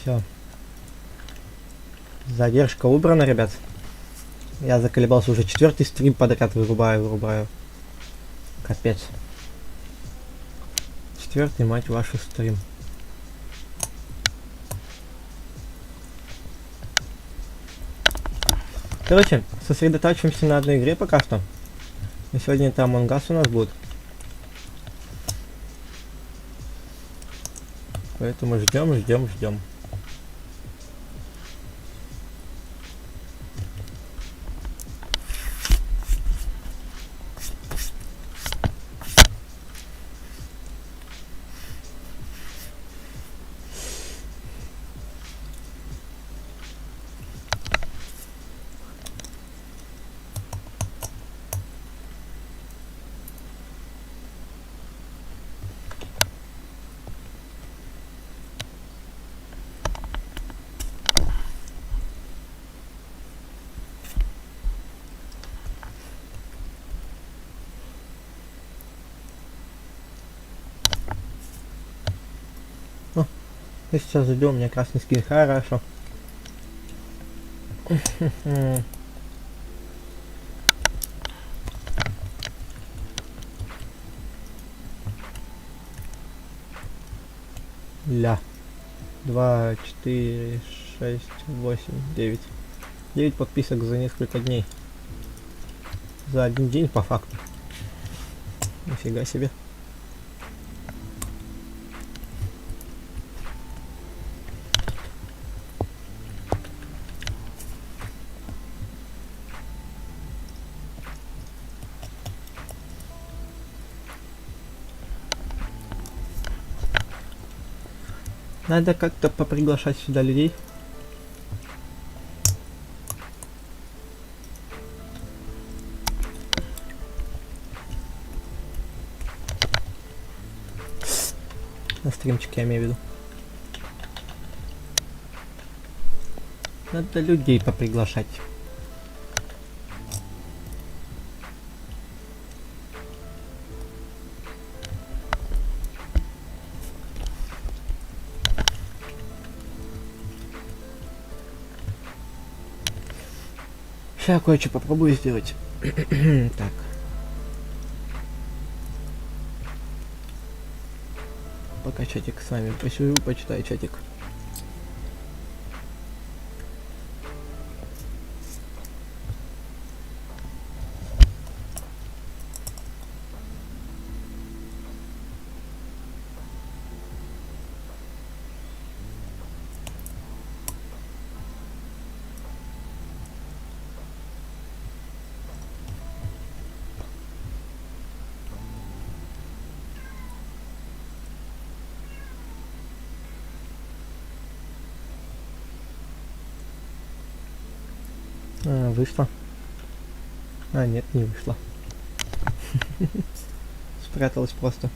Все. Задержка убрана, ребят. Я заколебался, уже 4-й стрим подряд вырубаю. Капец. 4-й, мать вашу, стрим. Короче, сосредотачиваемся на одной игре пока что. И сегодня там Among Us у нас будет. Поэтому ждем. И сейчас ждем, у меня красный скин, хорошо. Ля. 2, 4, 6, 8, 9. 9 подписок за несколько дней. За один день по факту. Нифига себе. Надо как-то поприглашать сюда людей. На стримчик я имею в виду. Надо людей поприглашать. Сейчас кое-что попробую сделать. Так. Пока чатик с вами посижу, почитаю чатик. Вышла. А, нет, не вышла. Спряталась просто.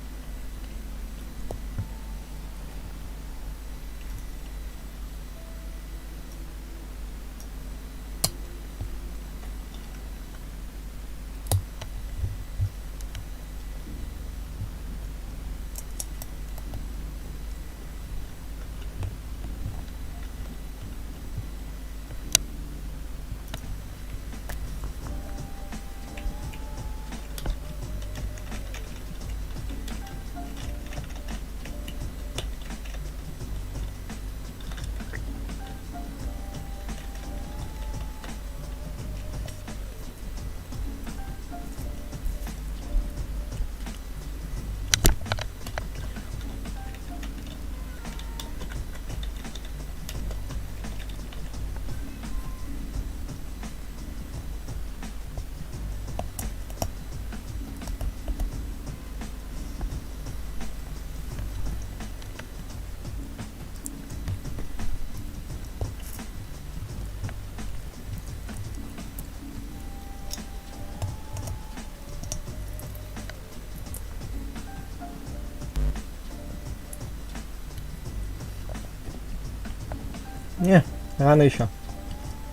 Не, рано еще.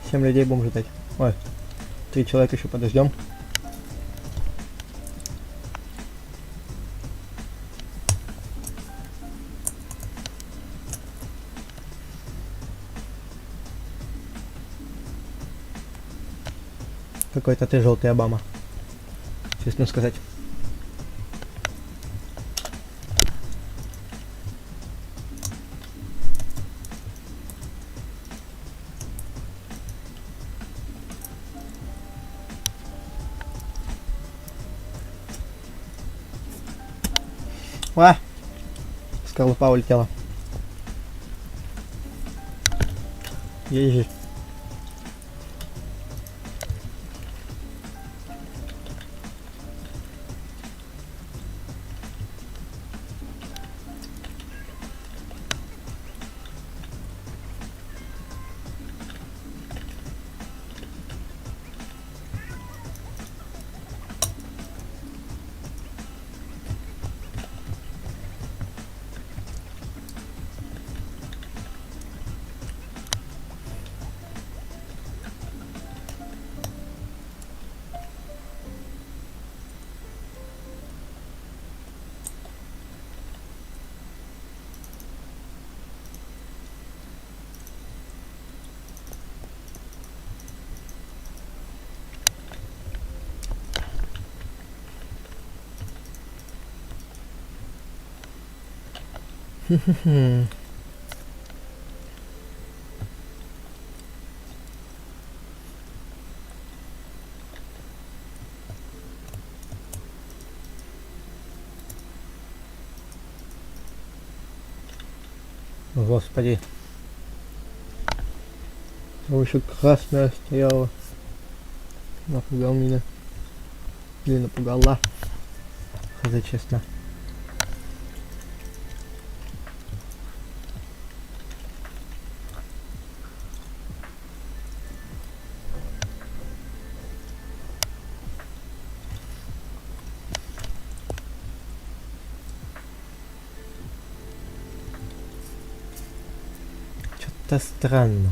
7 людей будем ждать. Ой, 3 человека еще подождем. Какой-то ты желтый Обама. Честно сказать. А! Скорлупа улетела. Езжи. Господи. Там еще красная стояла. Напугал меня. Или напугала. Сказать честно. Что-то странно.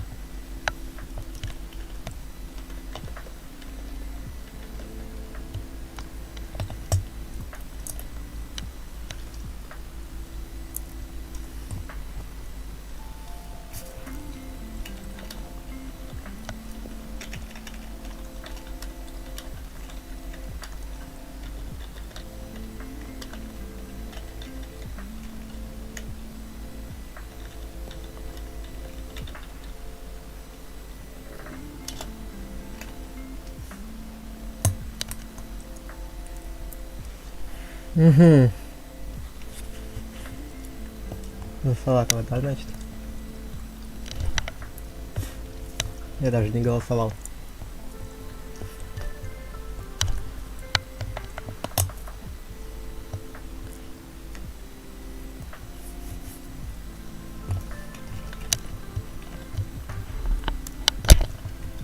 Угу. Ну, салатовая, да, значит? Я даже не голосовал.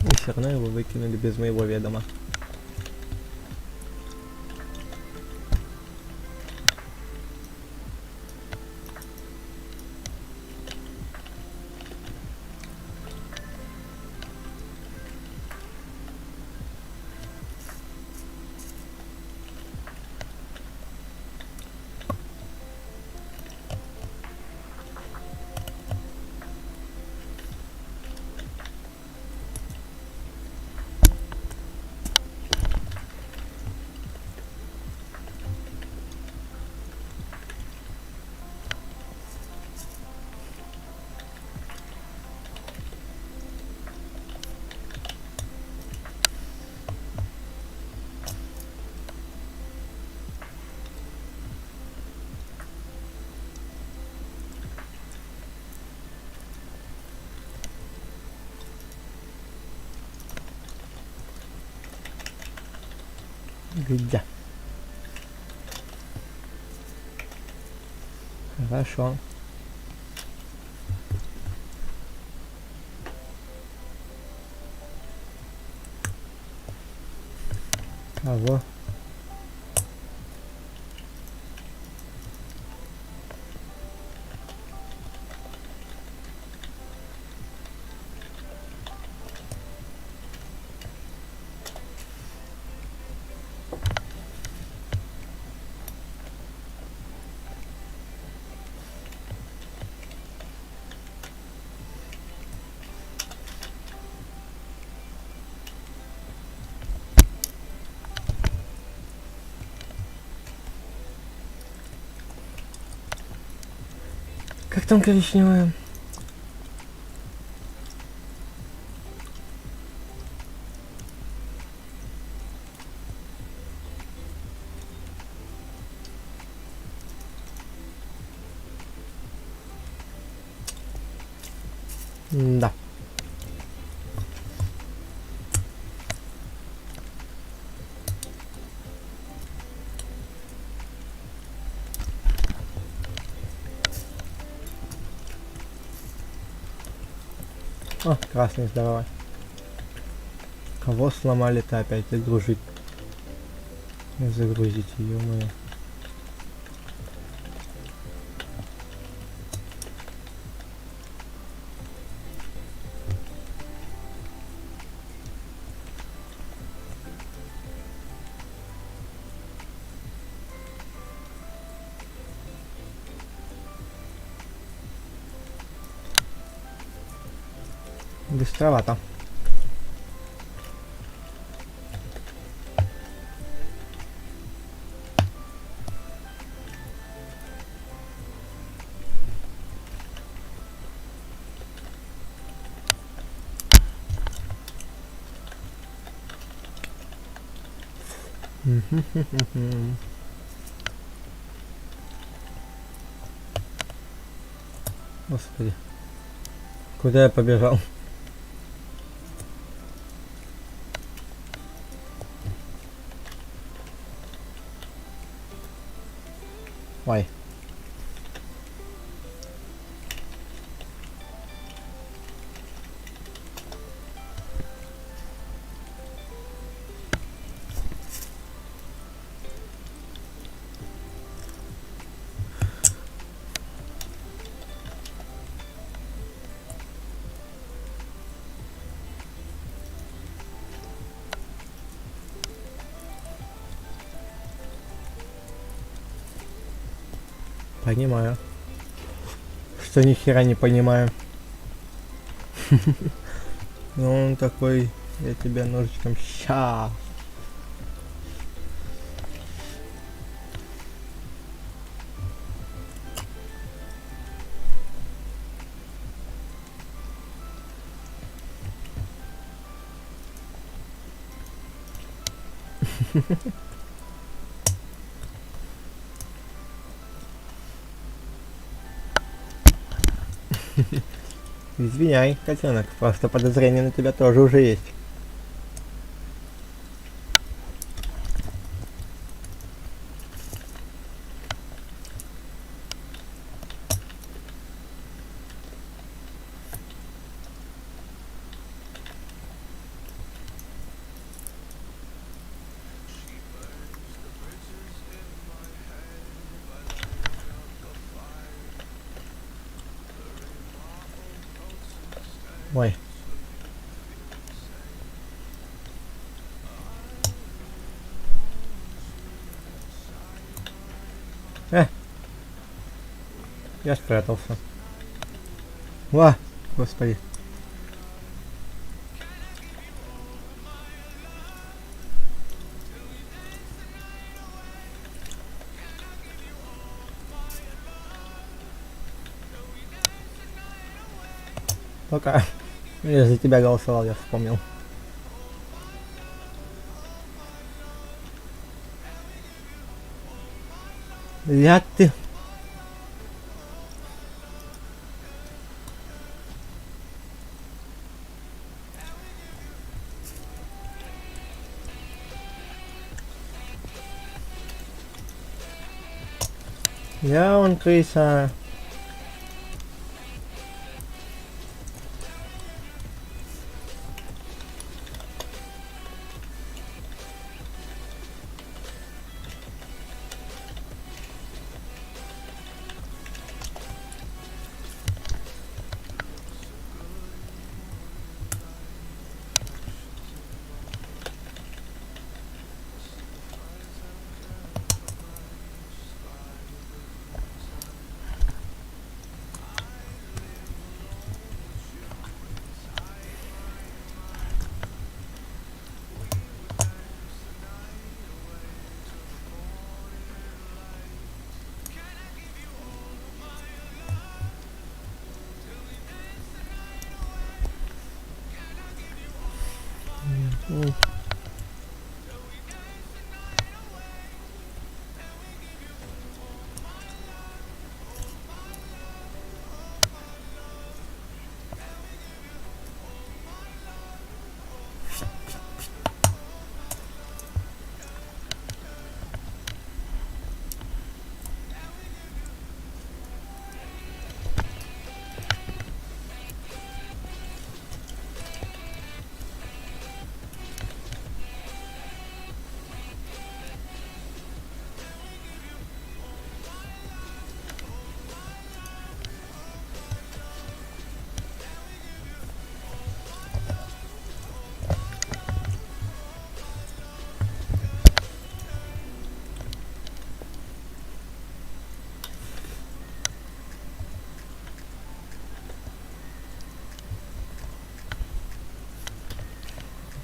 И все равно его выкинули без моего ведома. Где? Хорошо. Кого? Как там коричневая? Да. О, красный, здорово. Кого сломали-то опять? Загрузить. Загрузить ее мою. Быстровато. Господи. Куда я побежал? Ой. Понимаю. Что ни хера не понимаю. Ну он такой, я тебя ножичком ща. Извиняй, котенок, просто подозрение на тебя тоже уже есть. Ой. Я спрятался. Ва, господи. Пока. Я за тебя голосовал, я вспомнил. Я ты. Я он крыса. М.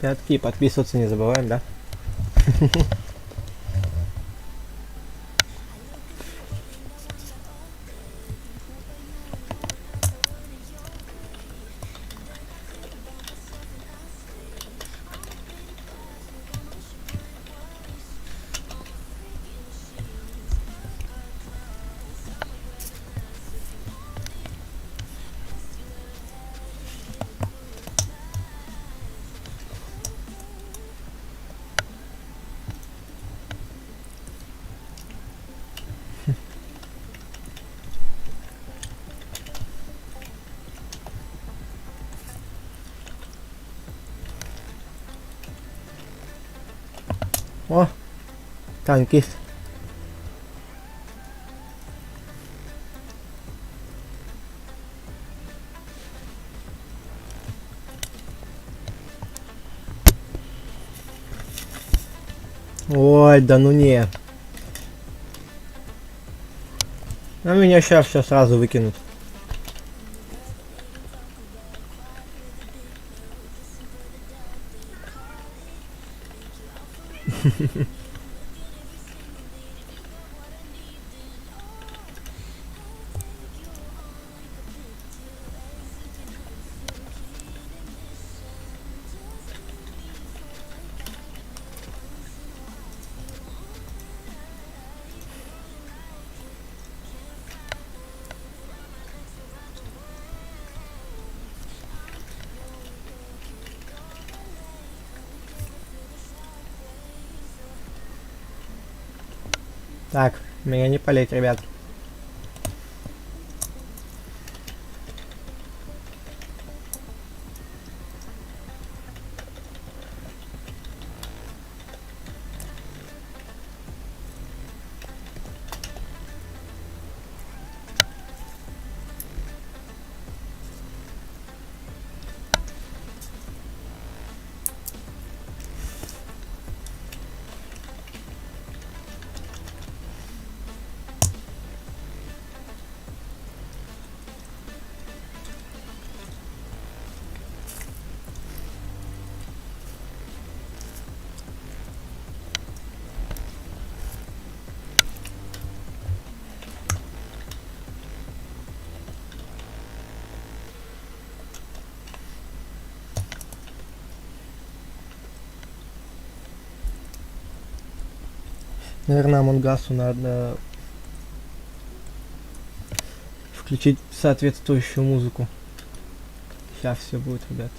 Пятки, подписываться не забываем, да? О, танкист. Ой, да ну не. А меня сейчас все сразу выкинут. Так, меня не палить, ребят. Наверное, Амонгасу надо включить соответствующую музыку. Сейчас все будет, ребят.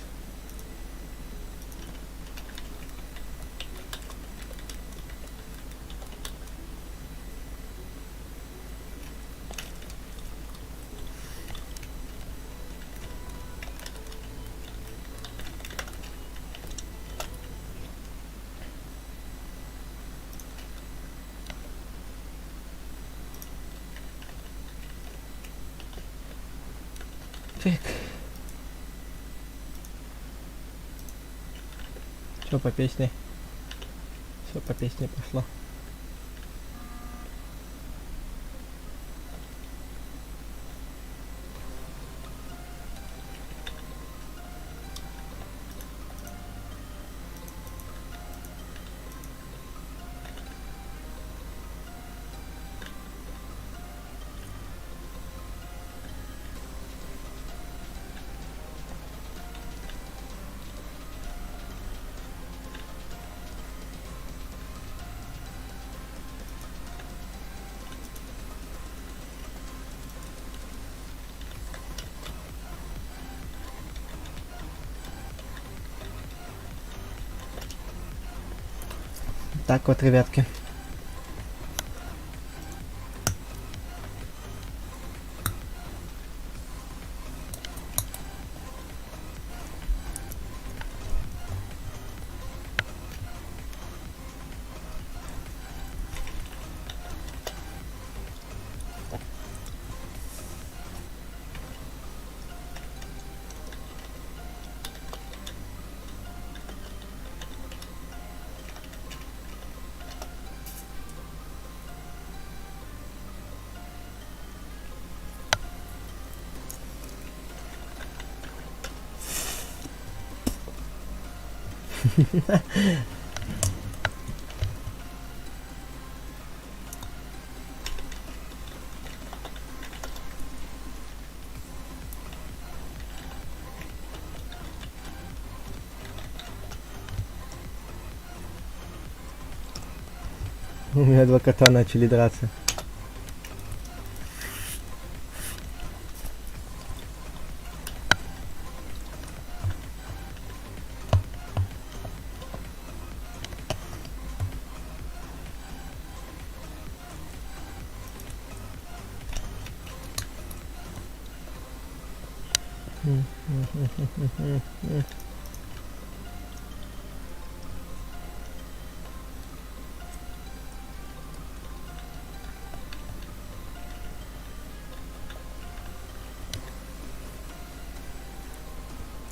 Так. Что по песне? Все по песне пошло. так вот, ребятки. У меня два кота начали драться.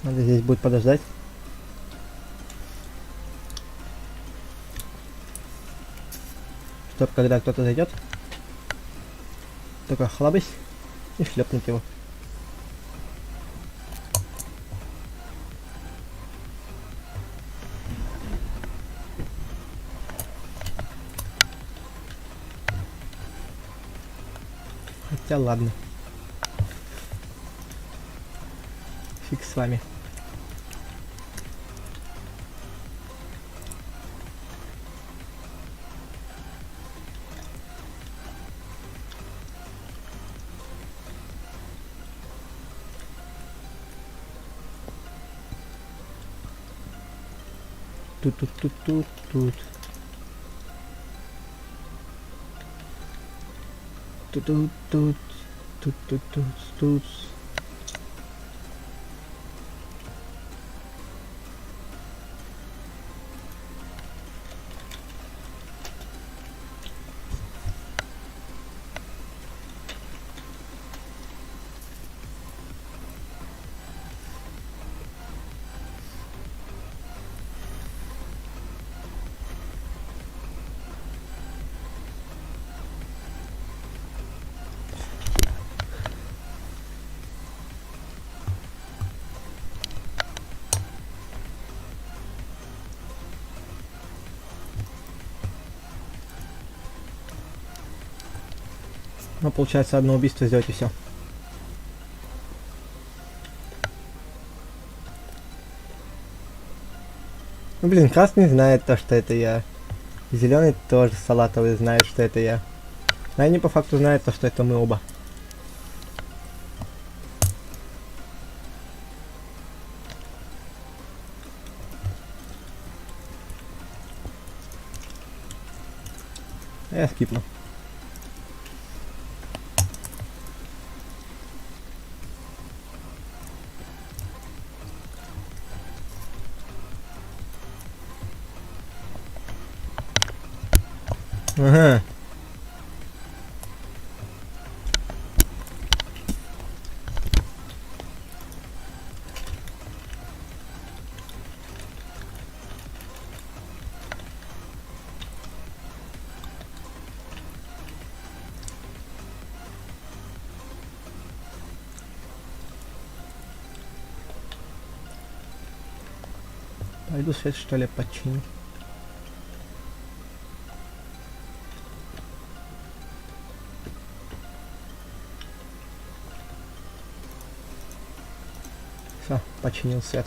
Надо здесь будет подождать. Чтоб когда кто-то зайдет, только хлабысь и шлепнуть его. Хотя ладно. Фиг с вами. Тут. Тут. Ну, получается, одно убийство сделать и все. Ну, блин, красный знает то, что это я. Зеленый тоже, салатовый, знает, что это я. Но они по факту знают то, что это мы оба. Я скипну. Ага. Пойду свет, что ли, починю. Все, починил свет.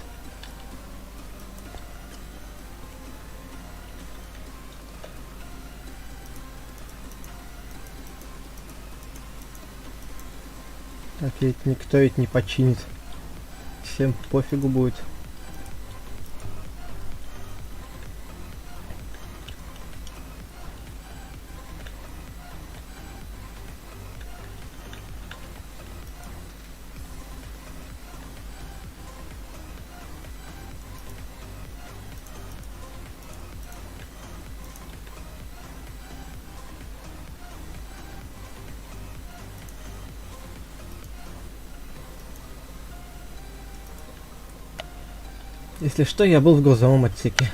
Так ведь никто ведь не починит. Всем пофигу будет. Если что, я был в грузовом отсеке.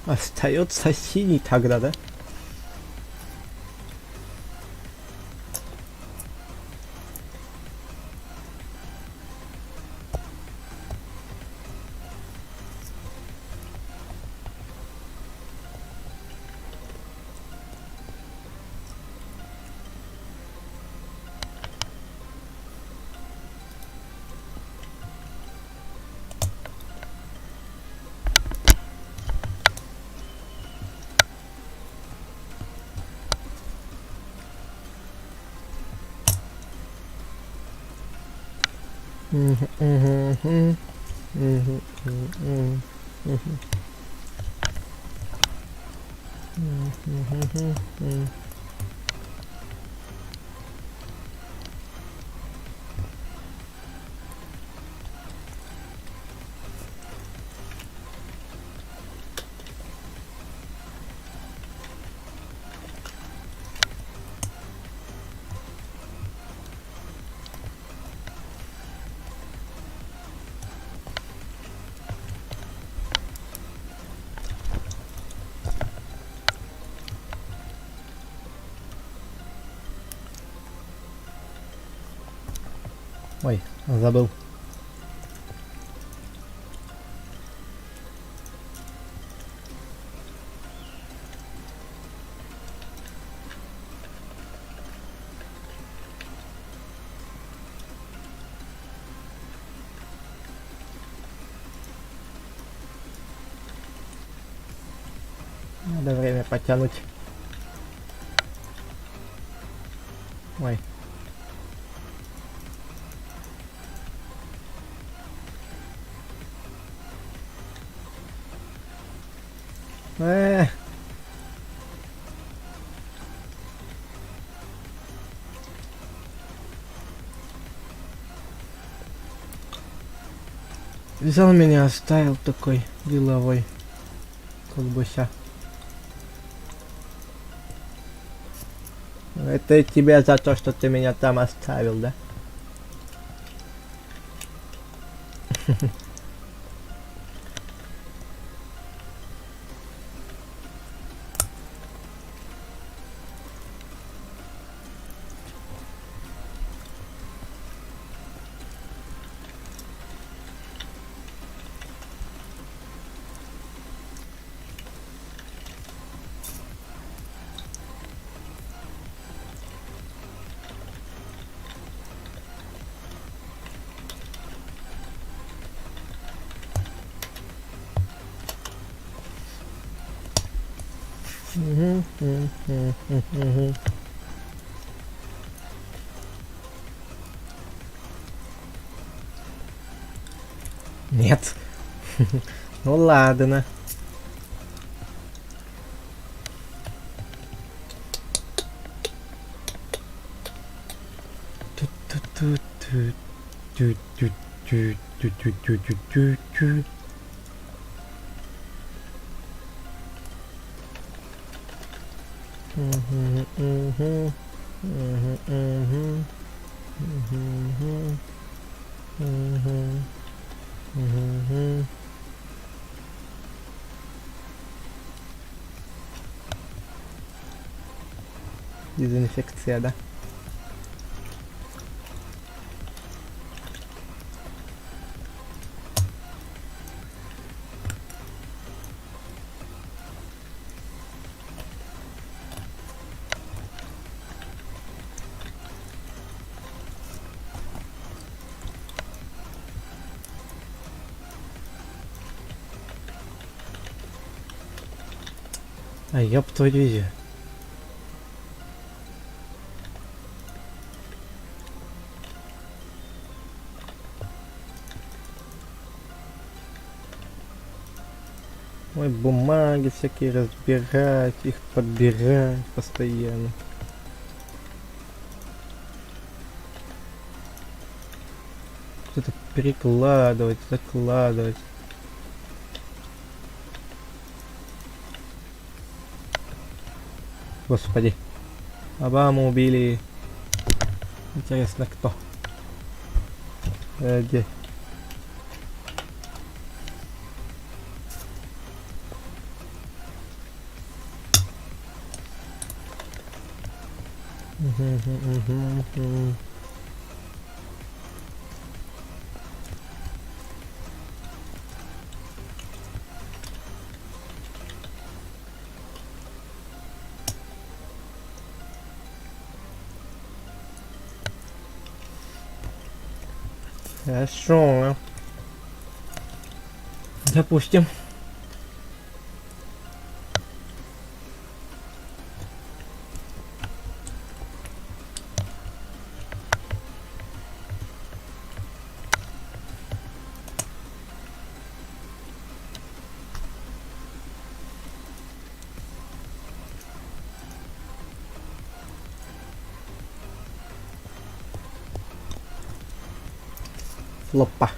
Остается синий тогда, да? Ой, забыл. Надо время потянуть. Ой. Взял меня, оставил такой деловой, как бы ся. Это тебе за то, что ты меня там оставил, да? Нет. Ну ладно. Дезинфекция, да? А ёб твою. Ой, бумаги всякие разбирать, их подбирать постоянно. Что-то перекладывать, закладывать. Господи. Обаму убили. Интересно, кто? Где? Хорошо. Допустим. Лопа.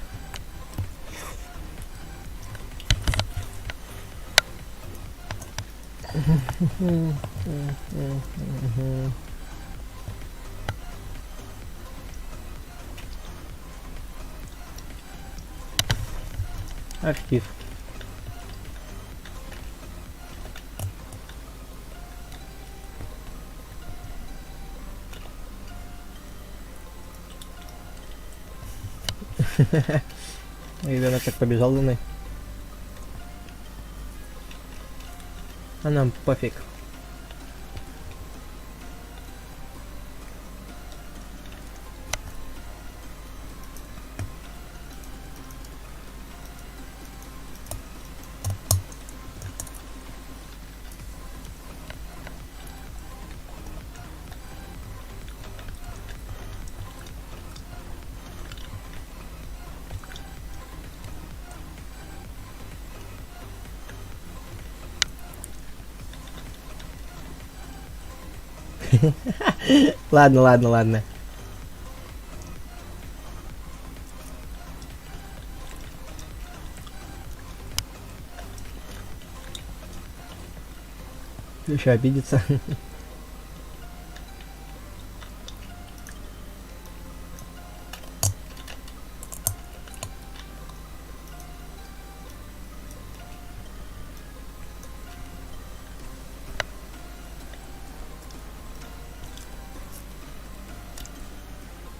Архив. Ребенок так побежал за мной. А нам пофиг. Ладно, ладно, ладно. Еще обидится.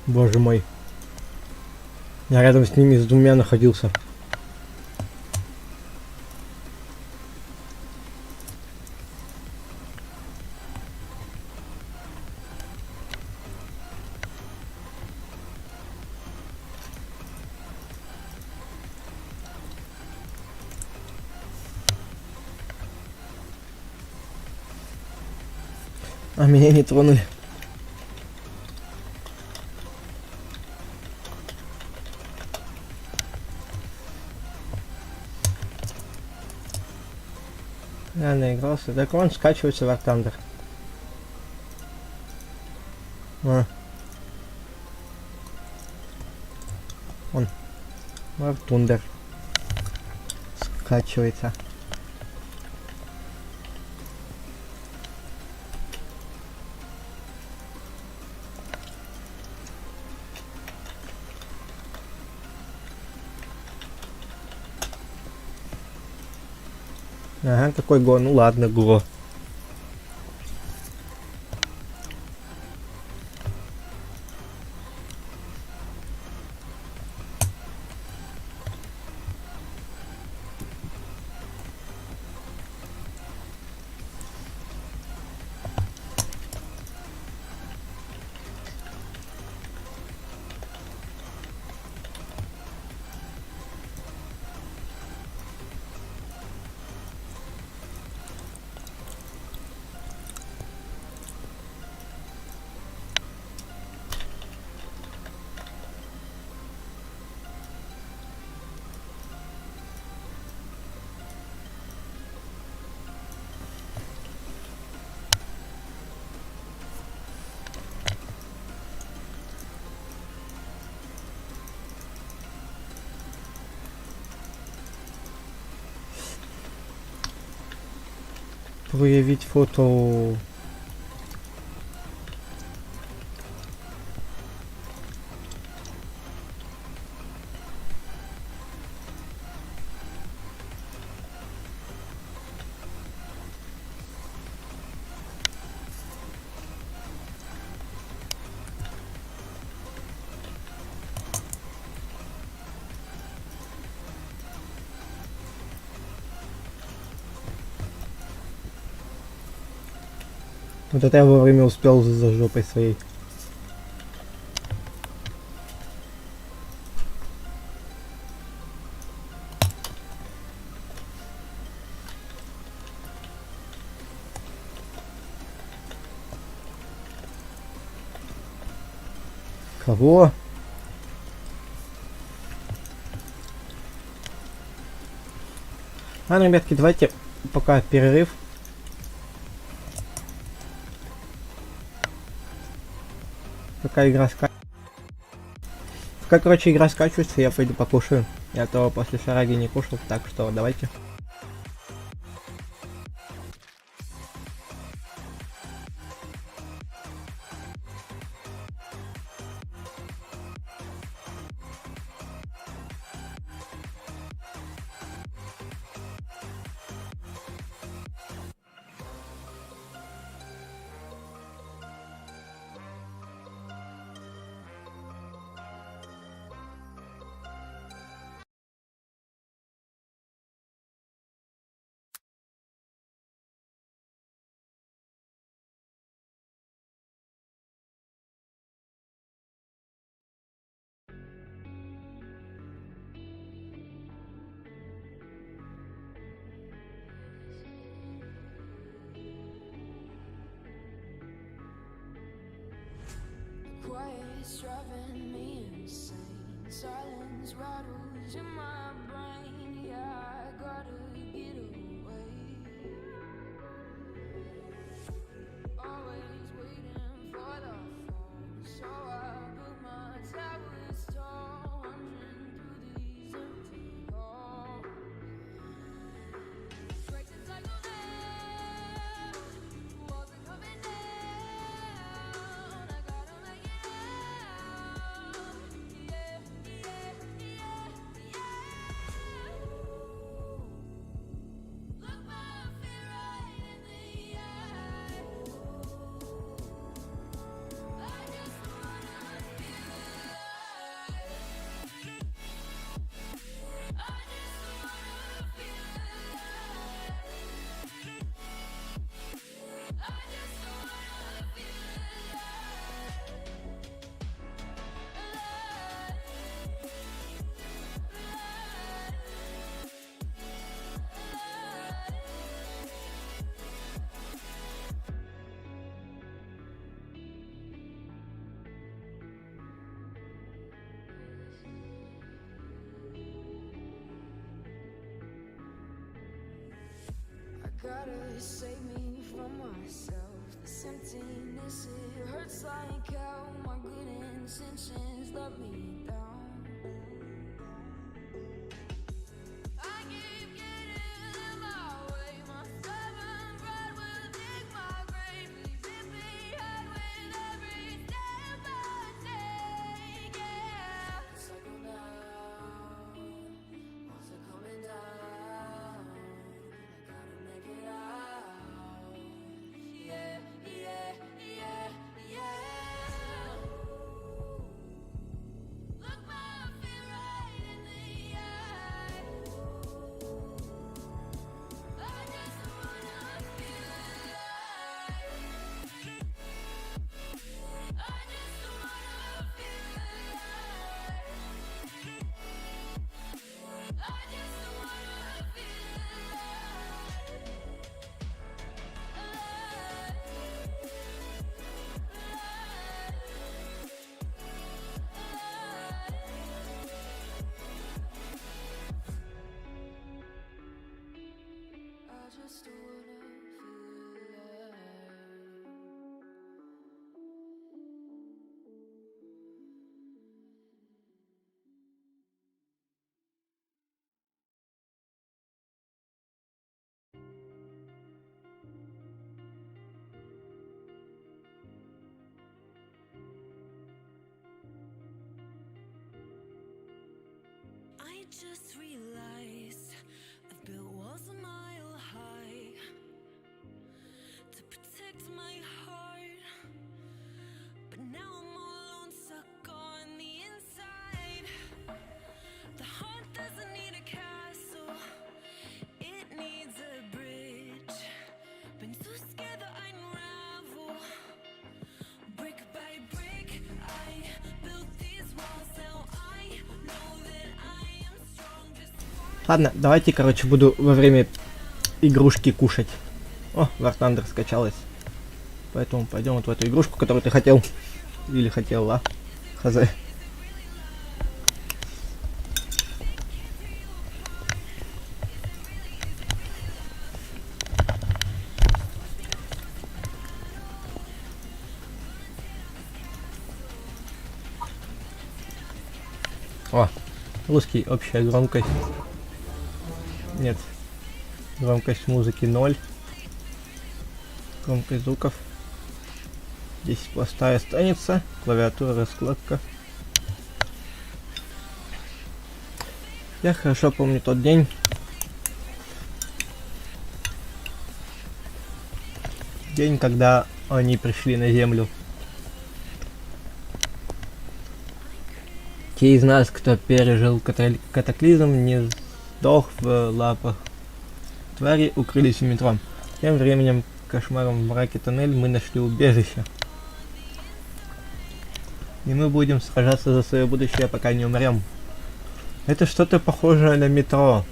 Боже мой. Я рядом с ними с двумя находился. А меня не тронули. Я наигрался. Так он скачивается в War Thunder. Он. War Thunder. Скачивается. Ага, какой го? Ну ладно, го. Проявить фото. Вот это я вовремя успел за жопой своей. Кого? Ладно, ребятки, давайте пока перерыв. Пока игра скачивается. Пока, короче, игра скачивается, я пойду покушаю. Я то после шараги не кушал, так что давайте. Quiet's driving me insane. Silence rattles in my brain. Yeah, I gotta get away. Always waiting for the phone, so I built my towers tall, wandering through these empty halls. Break the cycle now. Walls are coming down. I gotta make it out. Yeah, yeah, yeah, yeah. Look my fear right in the eye. I just wanna feel alive. I just wanna feel alive. I just wanna feel I gotta save me from myself. This emptiness, it hurts like hell. My good intentions let me down. I keep getting in my way. My stubborn pride will dig my grave. Leave it behind with every step I take. Yeah, cycle down, walls are coming down. I gotta make it out. just realized I've built walls a mile high to protect my heart, but now I'm all alone, stuck on the inside. The heart doesn't need a castle, it needs a bridge. Been too scared that I unravel. Brick by brick, I built these walls. Now I know that I am strong. Just Ладно, давайте, короче, буду во время игрушки кушать. О, War Thunder скачалась. Поэтому пойдем вот в эту игрушку, которую ты хотел. Или хотела. Хз. О, русский, общая громкость. Нет. Громкость музыки 0. Громкость звуков. Здесь простая страница. Клавиатура, раскладка. Я хорошо помню тот день. День, когда они пришли на Землю. Те из нас, кто пережил катаклизм, не сдох в лапах твари, укрылись в метро. Тем временем, кошмаром в мраке тоннель, мы нашли убежище. И мы будем сражаться за свое будущее, пока не умрем. Это что-то похожее на метро.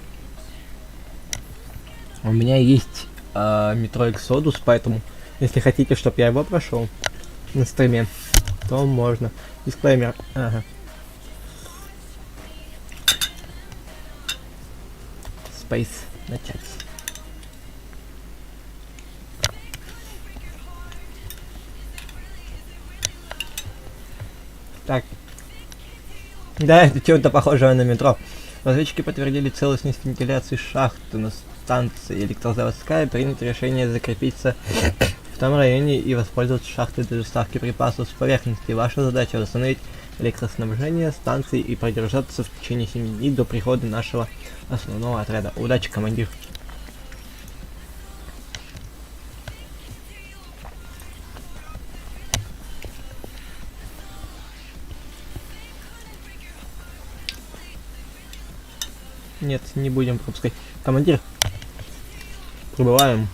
У меня есть метро Exodus, поэтому, если хотите, чтобы я его прошел на стриме, то можно. Дисклеймер. Ага. Space. Начать. Так. Да, это чем-то похоже на метро. Разведчики подтвердили целостность вентиляции шахты на станции Электрозаводская. Принято решение закрепиться в том районе и воспользоваться шахтой для доставки припасов с поверхности. Ваша задача восстановить электроснабжение станции и продержаться в течение 7 дней до прихода нашего основного отряда. Удачи, командир. Нет, не будем пропускать. Командир, прибываем.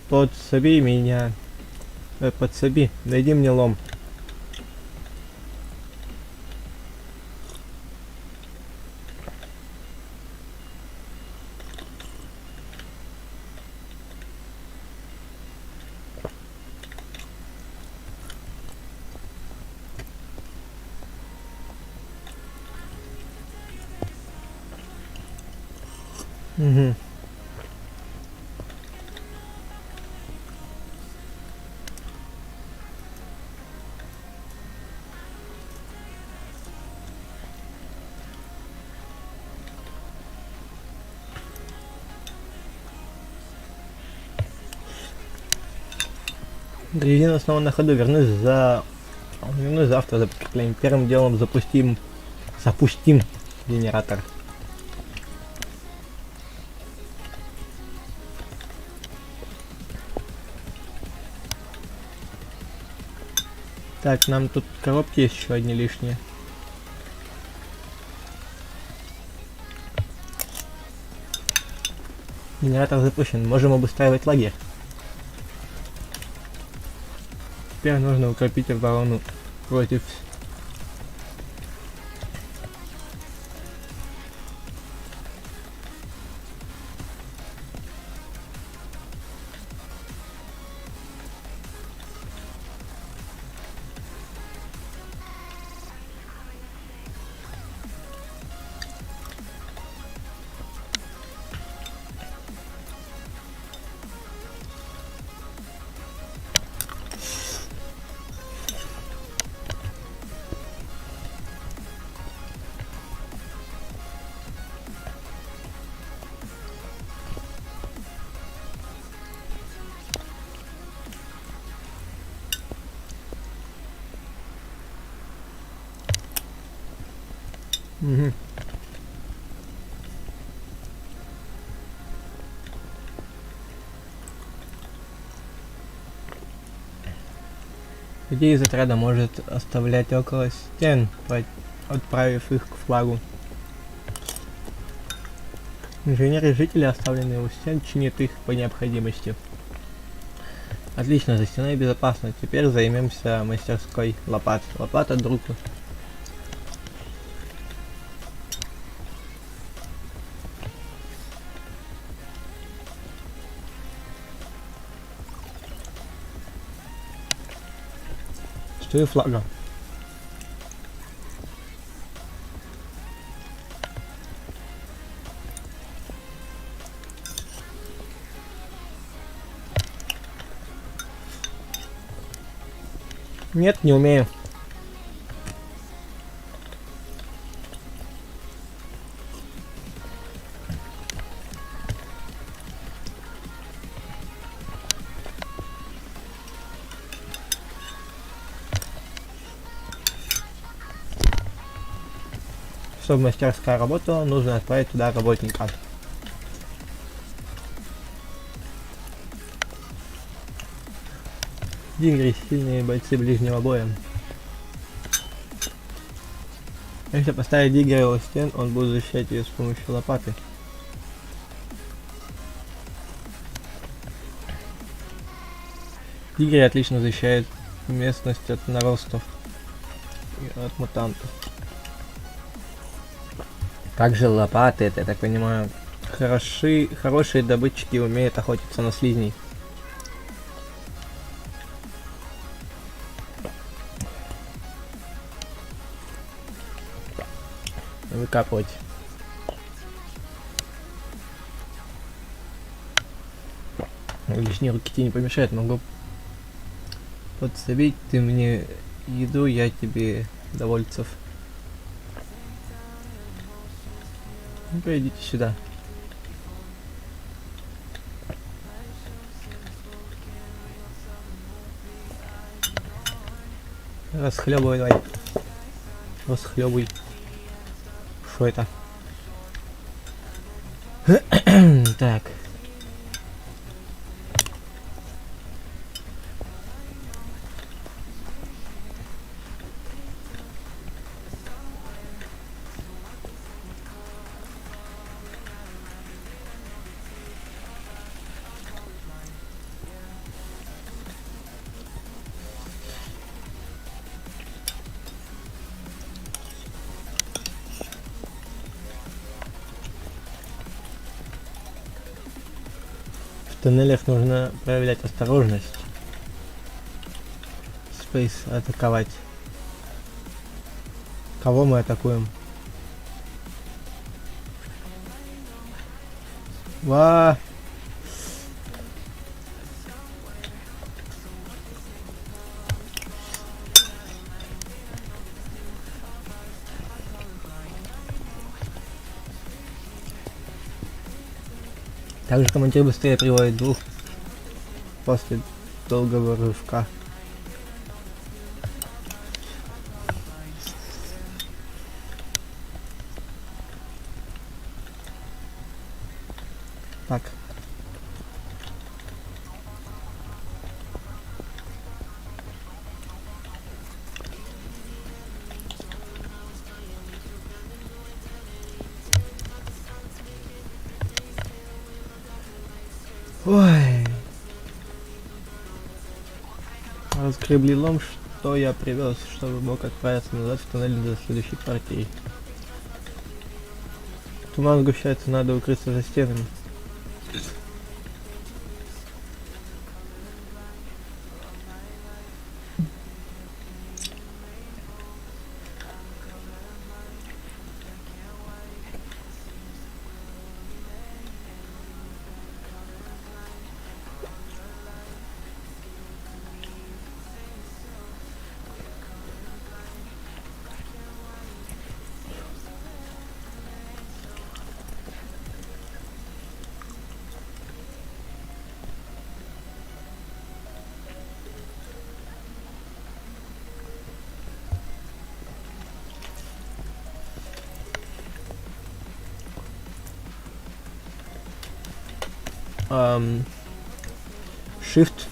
Подсоби меня. Подсоби. Найди мне лом. Угу. Дрезина снова на ходу. Вернусь завтра за подкреплением. Первым делом запустим генератор. Так, нам тут коробки есть еще одни лишние. Генератор запущен. Можем обустраивать лагерь. Теперь нужно укрепить оборону против... Угу. Людей из отряда может оставлять около стен, отправив их к флагу. Инженеры и жители, оставленные у стен, чинят их по необходимости. Отлично, за стеной безопасно. Теперь займемся мастерской лопат. Лопата друг. Что и флага. Нет, не умею. Чтобы мастерская работала, нужно отправить туда работника. Дигри — сильные бойцы ближнего боя. Если поставить Диггера у стен, он будет защищать ее с помощью лопаты. Диггеры отлично защищают местность от наростов и от мутантов. Также лопаты, это, я так понимаю, хорошие добытчики умеют охотиться на слизней. Выкапывать. Лишние руки тебе не помешают, могу подсобить, ты мне еду, я тебе довольцев. Ну-ка, идите сюда. Расхлебывай, давай. Расхлебывай. Что это? Так. В тоннелях нужно проявлять осторожность. Спейс атаковать. Кого мы атакуем? Ва! Также командир быстрее приводит двух после долгого рывка. Так. Ой. Разгребли лом, что я привез, чтобы мог отправиться назад в туннель до следующей партии. Туман сгущается, надо укрыться за стенами. Shift.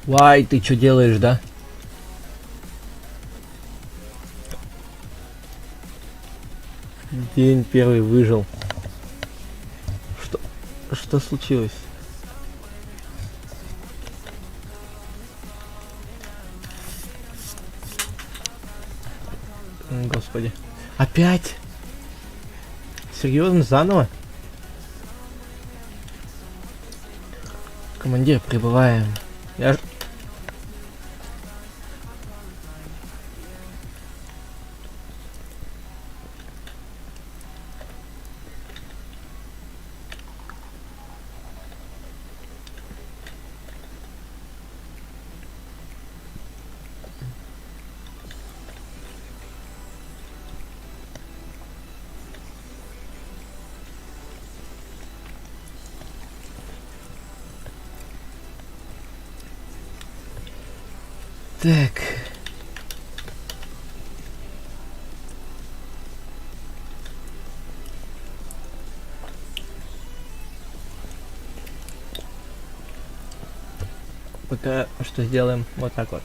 Вай, ты что делаешь, да? День первый выжил. Что случилось? Господи. Опять? Серьезно, заново? Командир, прибываем. Я ж... Так. Пока что сделаем вот так вот.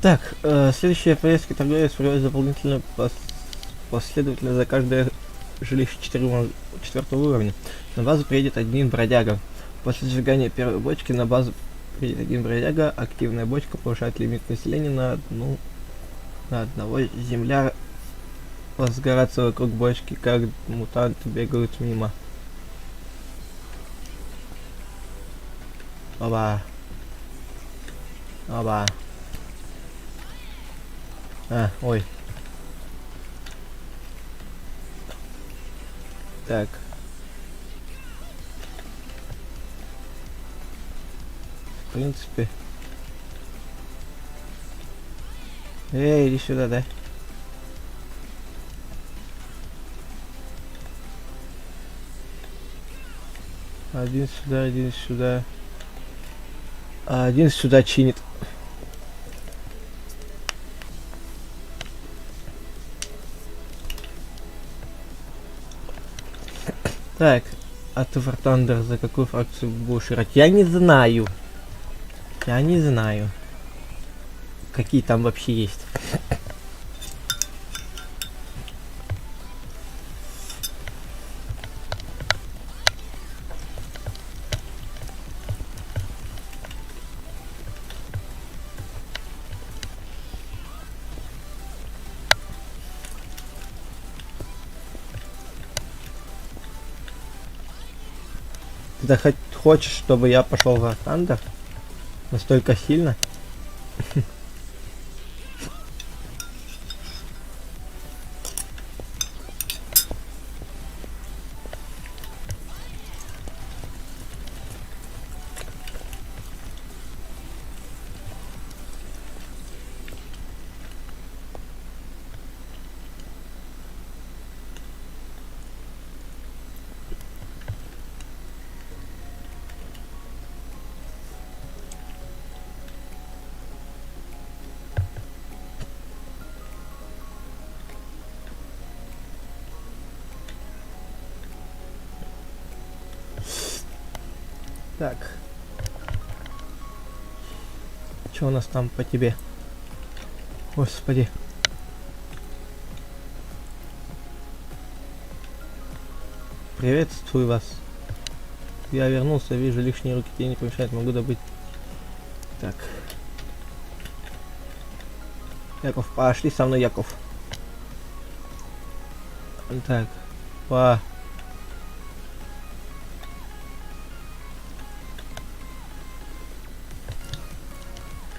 Так, следующая поездка торговец проводит дополнительную последовательно за каждое жилище 4 уровня. На базу приедет один бродяга. После сжигания первой бочки на базу приедет один бродяга. Активная бочка повышает лимит населения на одного. Земля возгораться вокруг бочки, как мутанты бегают мимо. Оба. Оба. Ой. Так. В принципе. Эй, иди сюда, да? Один сюда, один сюда. Один сюда чинит. Так, а ты, Вартандер, за какую фракцию будешь играть? Я не знаю. Я не знаю. Какие там вообще есть. Ты хоть хочешь, чтобы я пошел в Вартандер? Настолько сильно? Так. Что у нас там по тебе? Господи. Приветствую вас. Я вернулся, вижу, лишние руки тебе не помешают, могу добыть. Так. Яков, пошли со мной, Яков. Так.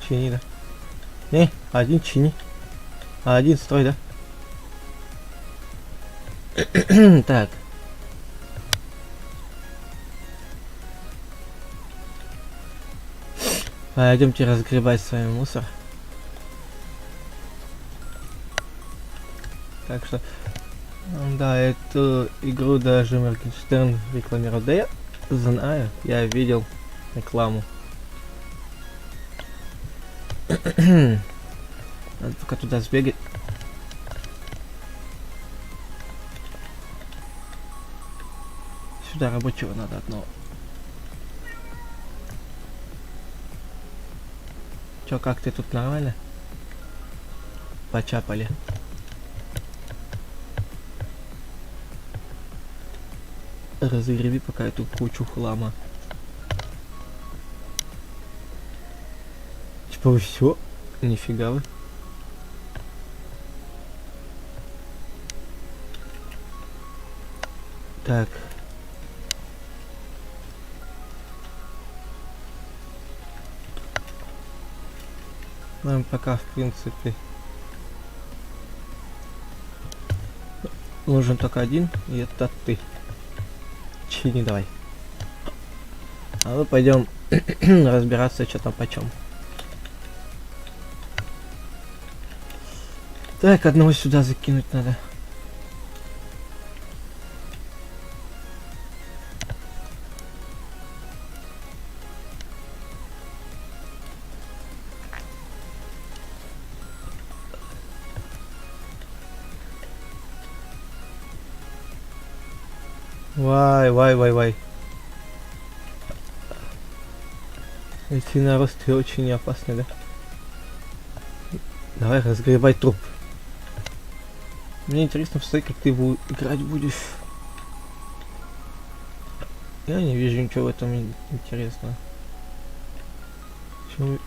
Чини, да? Не, один чини. А один строй, да? Так. Пойдемте разгребать с вами мусор. Так что, да, эту игру даже Моргенштерн рекламировал. Да я знаю, я видел рекламу. Надо пока туда сбегать. Сюда рабочего надо одного. Чё, как ты тут нормально? Почапали. Разгреби пока эту кучу хлама. Типа вы все? Нифига вы. Так. Нам пока в принципе нужен только один, и это ты. Чини, давай. А мы пойдем разбираться, что там почем. Так, одного сюда закинуть надо. Вай. Эти наросты очень опасны, да? Давай разгребай труп. Мне интересно посмотреть, как ты его играть будешь. Я не вижу ничего в этом интересного. Почему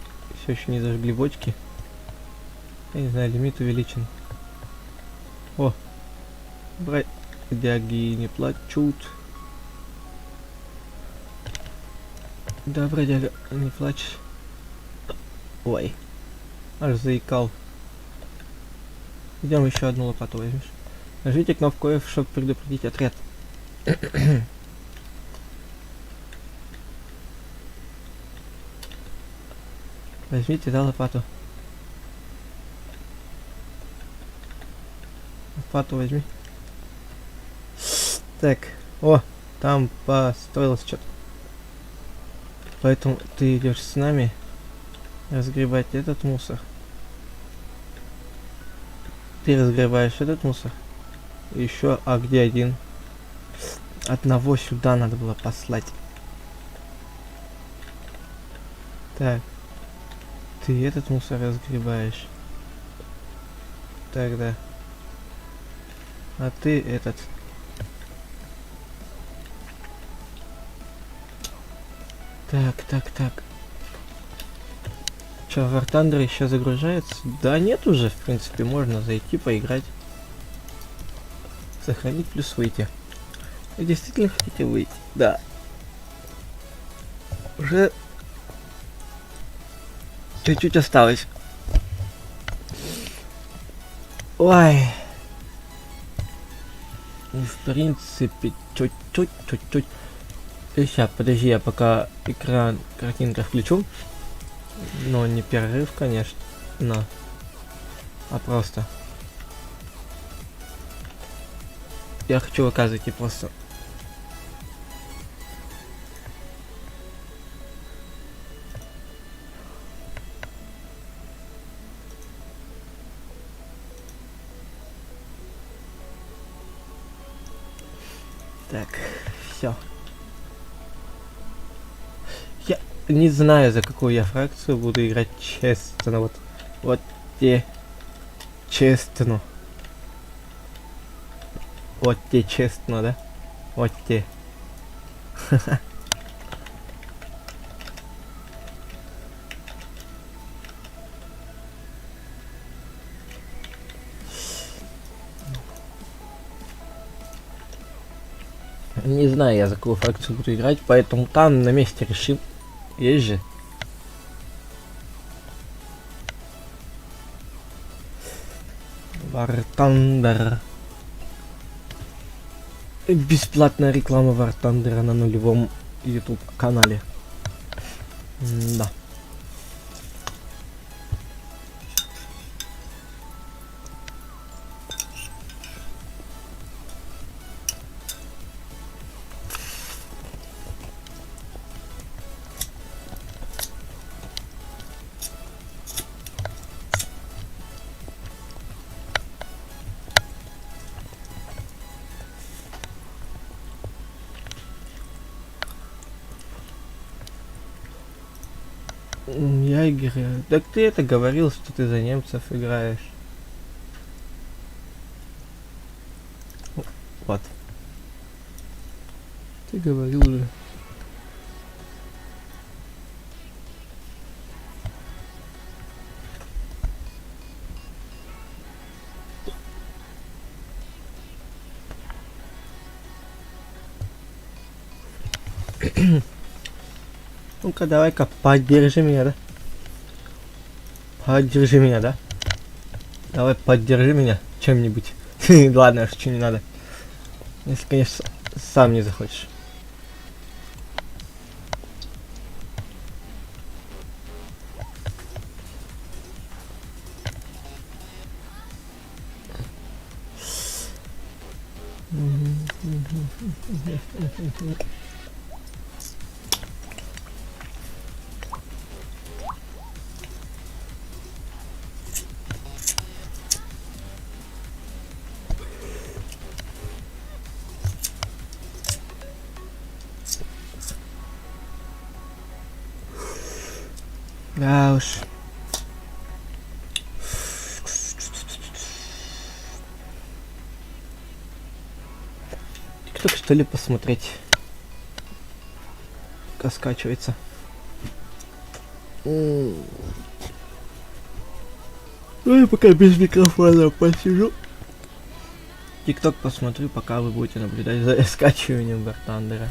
все еще не зажгли бочки? Я не знаю, лимит увеличен. О! Бродяги не плачут. Да, бродяга, не плачь. Ой. Аж заикал. Идем еще одну лопату возьмешь. Нажмите кнопку F, чтобы предупредить отряд. Возьмите, да, лопату. Лопату возьми. Так, о, там построилось что-то. Поэтому ты идешь с нами разгребать этот мусор. Ты разгребаешь этот мусор. Еще, а где один? Одного сюда надо было послать. Так. Ты этот мусор разгребаешь. Тогда. А ты этот. Так. Че, War Thunder еще загружается? Да нет уже, в принципе, можно зайти, поиграть. Сохранить плюс выйти. Вы действительно хотите выйти? Да. Уже чуть-чуть осталось. Ой. И в принципе, чуть-чуть. Сейчас, подожди, я пока картинка включу. Но не перерыв, конечно. Но. А просто. Я хочу показать и просто. Так, все. Я не знаю, за какую я фракцию буду играть, честно. Вот те. Честно. Вот те, честно, да? Вот те. Не знаю я, за какую фракцию буду играть, поэтому там на месте решим. Есть же. War Thunder. Бесплатная реклама War Thunder на нулевом YouTube канале. Да. Я играю. Так ты это говорил, что ты за немцев играешь. Вот. Ты говорил же. Ну-ка, давай-ка, поддержи меня, да? Поддержи меня, да? Давай, поддержи меня чем-нибудь. Ладно, что не надо. Если, конечно, сам не захочешь. Да уж. Тикток, что ли, посмотреть? Как скачивается. Ну, я пока без микрофона посижу. Тикток посмотрю, пока вы будете наблюдать за скачиванием War Thunder.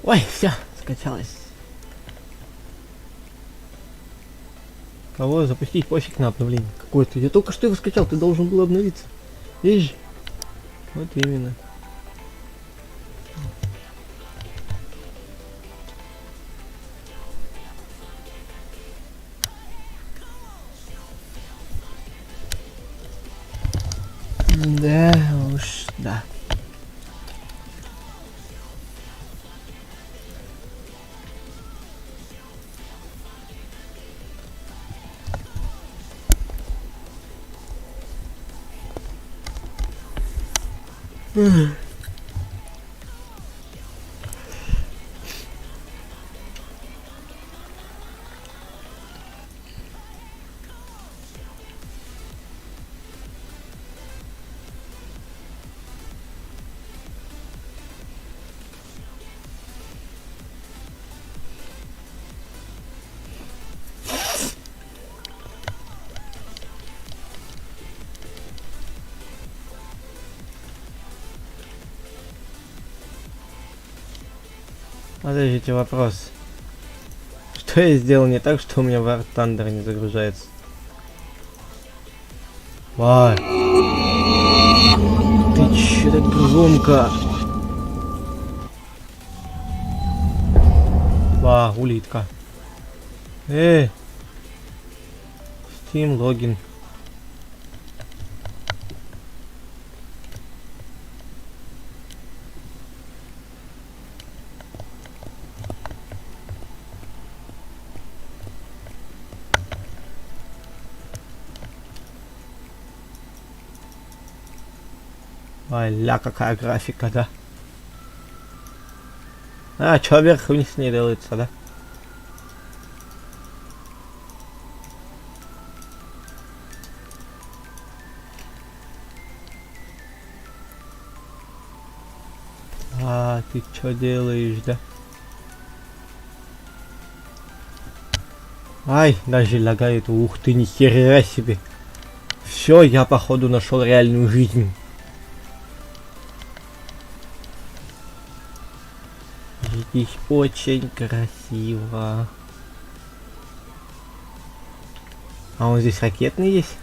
Ой, все, скачалось. Кого запустить? Пофиг на обновление какое-то. Я только что его скачал, ты должен был обновиться. Видишь? Вот именно. Да уж, да. Подождите, вопрос. Что я сделал не так, что у меня War Thunder не загружается? Вай! Ты че так громко? Ва, улитка. Steam логин. Ля, какая графика, да? А, чё вверх-вниз не делается, да? А, ты чё делаешь, да? Ай, даже лагает. Ух ты, нихера себе. Все, я походу нашел реальную жизнь. Здесь очень красиво. А он здесь ракетный есть?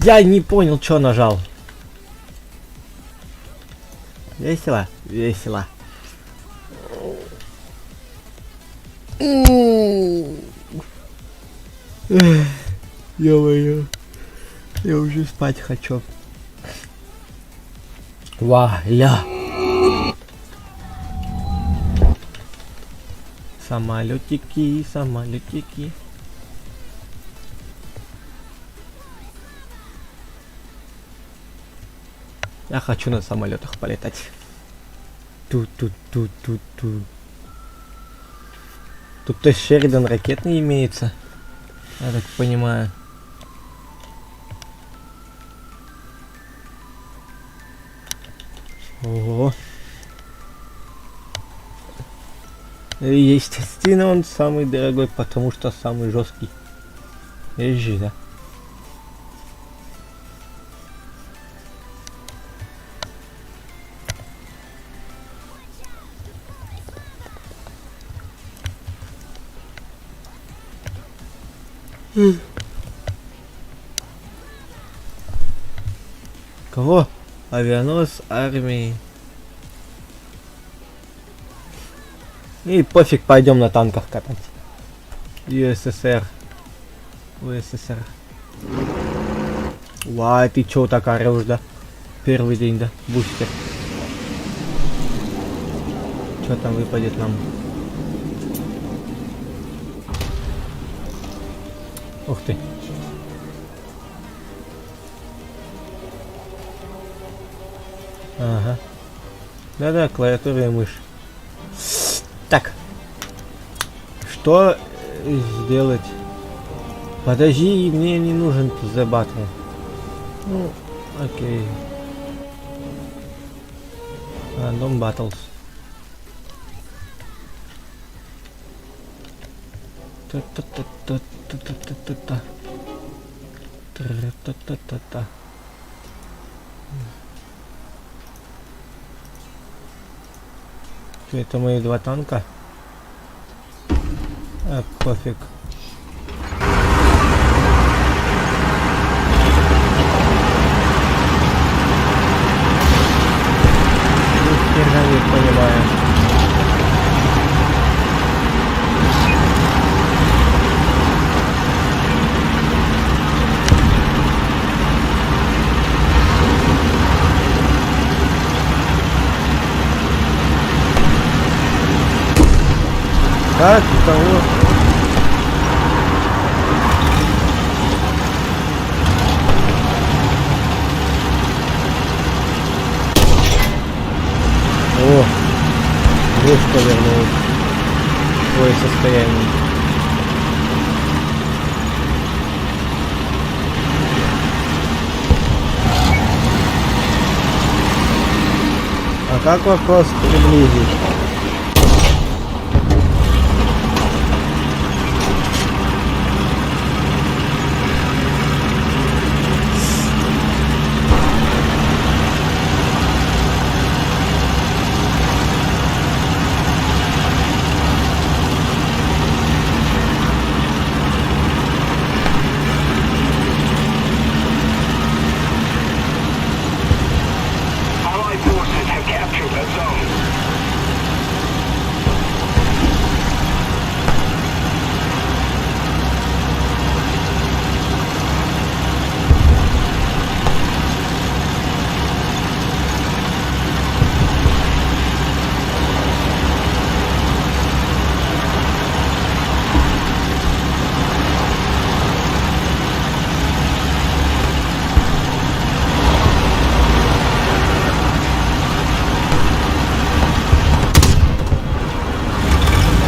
Я не понял, что нажал. Весело? Весело. Ё-моё. Я уже спать хочу. Ля. Самолетики, самолетики. Я хочу на самолетах полетать. Тут. Тут то есть Шеридан ракетный имеется. Я так понимаю. Ого. Естественно, он самый дорогой, потому что самый жесткий. Езжи, да? Кого? Авианос армии. И пофиг, пойдем на танках катать. ЮССР. УССР. Ва, ты чё так орёшь, да? Первый день, да? Бустер. Чё там выпадет нам? Ух ты. Ага. Да-да, клавиатура и мышь. Так. Что сделать? Подожди, мне не нужен The Battle. Ну, окей. Random Battles. Та-та-та-та-та-та-та-та-та. Тра-та-та-та-та. Это мои два танка. А, пофиг. Херня не понимаю. Как того? О, вышка вернулась в свое состояние. А как вопрос приблизить? Allied forces have captured a zone.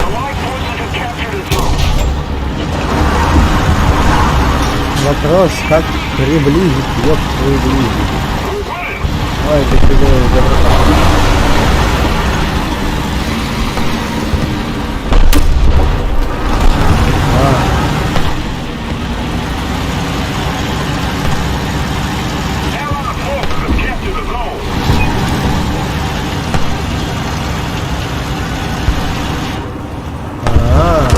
Allied forces have captured a zone. Вопрос, как приблизить, ёб приблизить. We're running. Ой, ты чего забрал? Allied forces have captured a zone. А,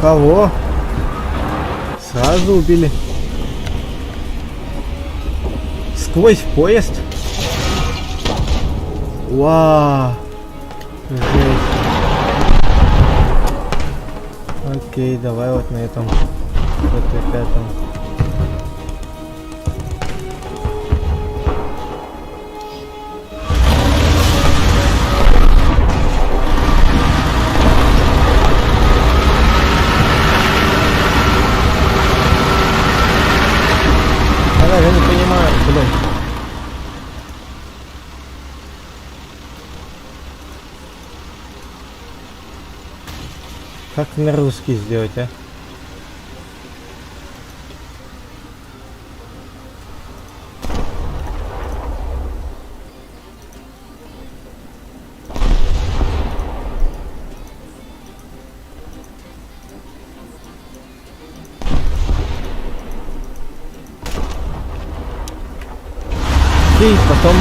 кого? Сразу убили. Сквозь поезд? Вау. Жесть. Окей, давай вот на этом. Вот пятом. Я не понимаю, блин. Как на русский сделать, а? И потом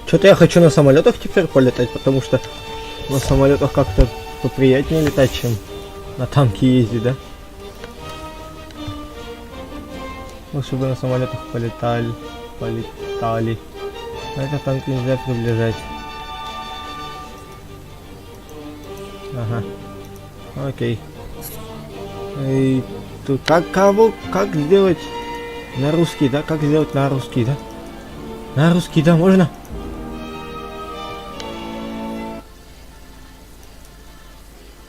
Что-то я хочу на самолетах теперь полетать, потому что на самолетах как-то поприятнее летать, чем на танке ездить, да? Лучше бы на самолетах полетали. На этот танк нельзя приближать. Ага. Окей. И тут как сделать на русский, да? Как сделать на русский, да? На русский, да, можно?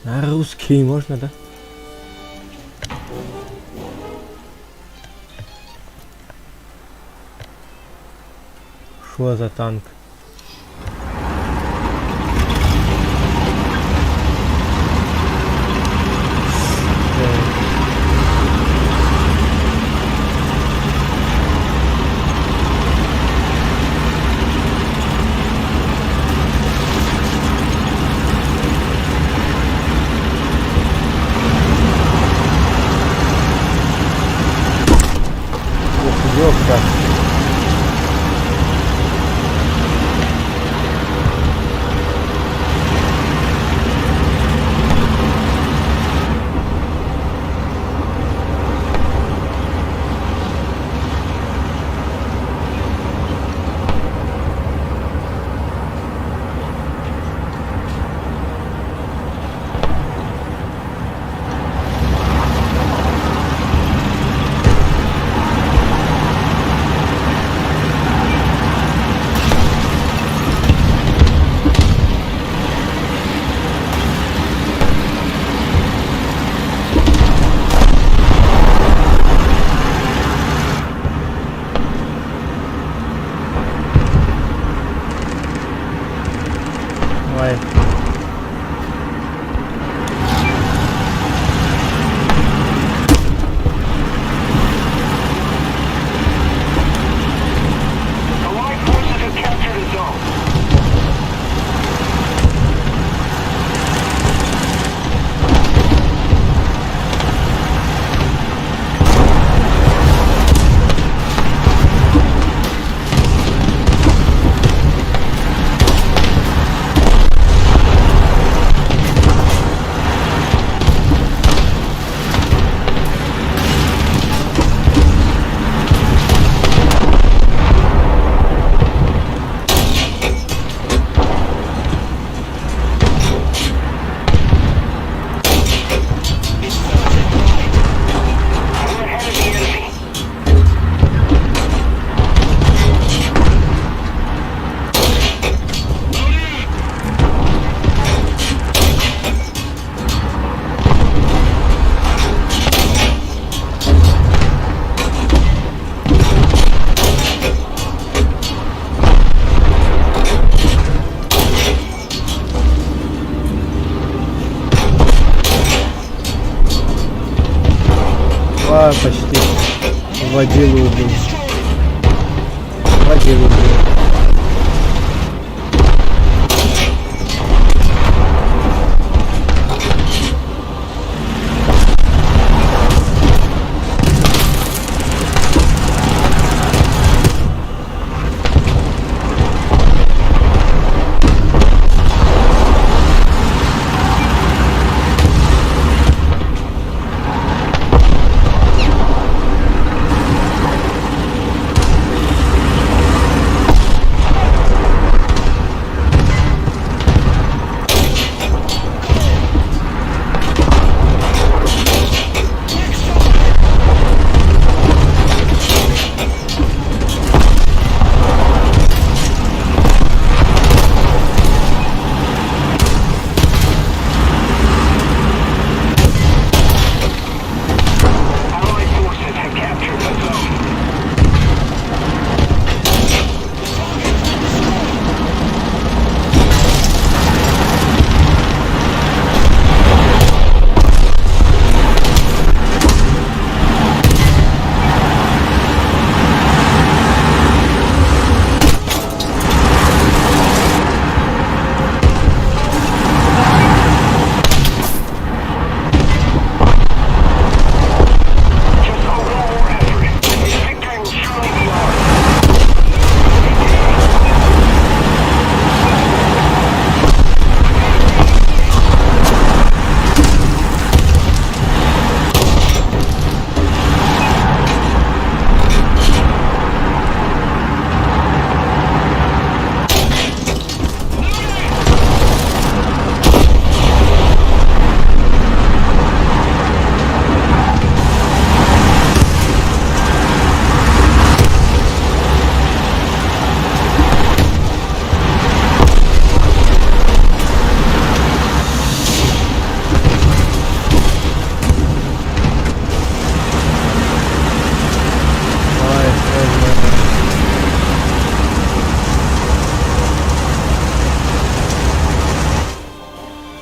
На русский можно, да? Что за танк? Ёпта. Давай. Allied forces have captured a zone. We're ahead of the enemy. А, почти. Водилу убил. Водилу убил.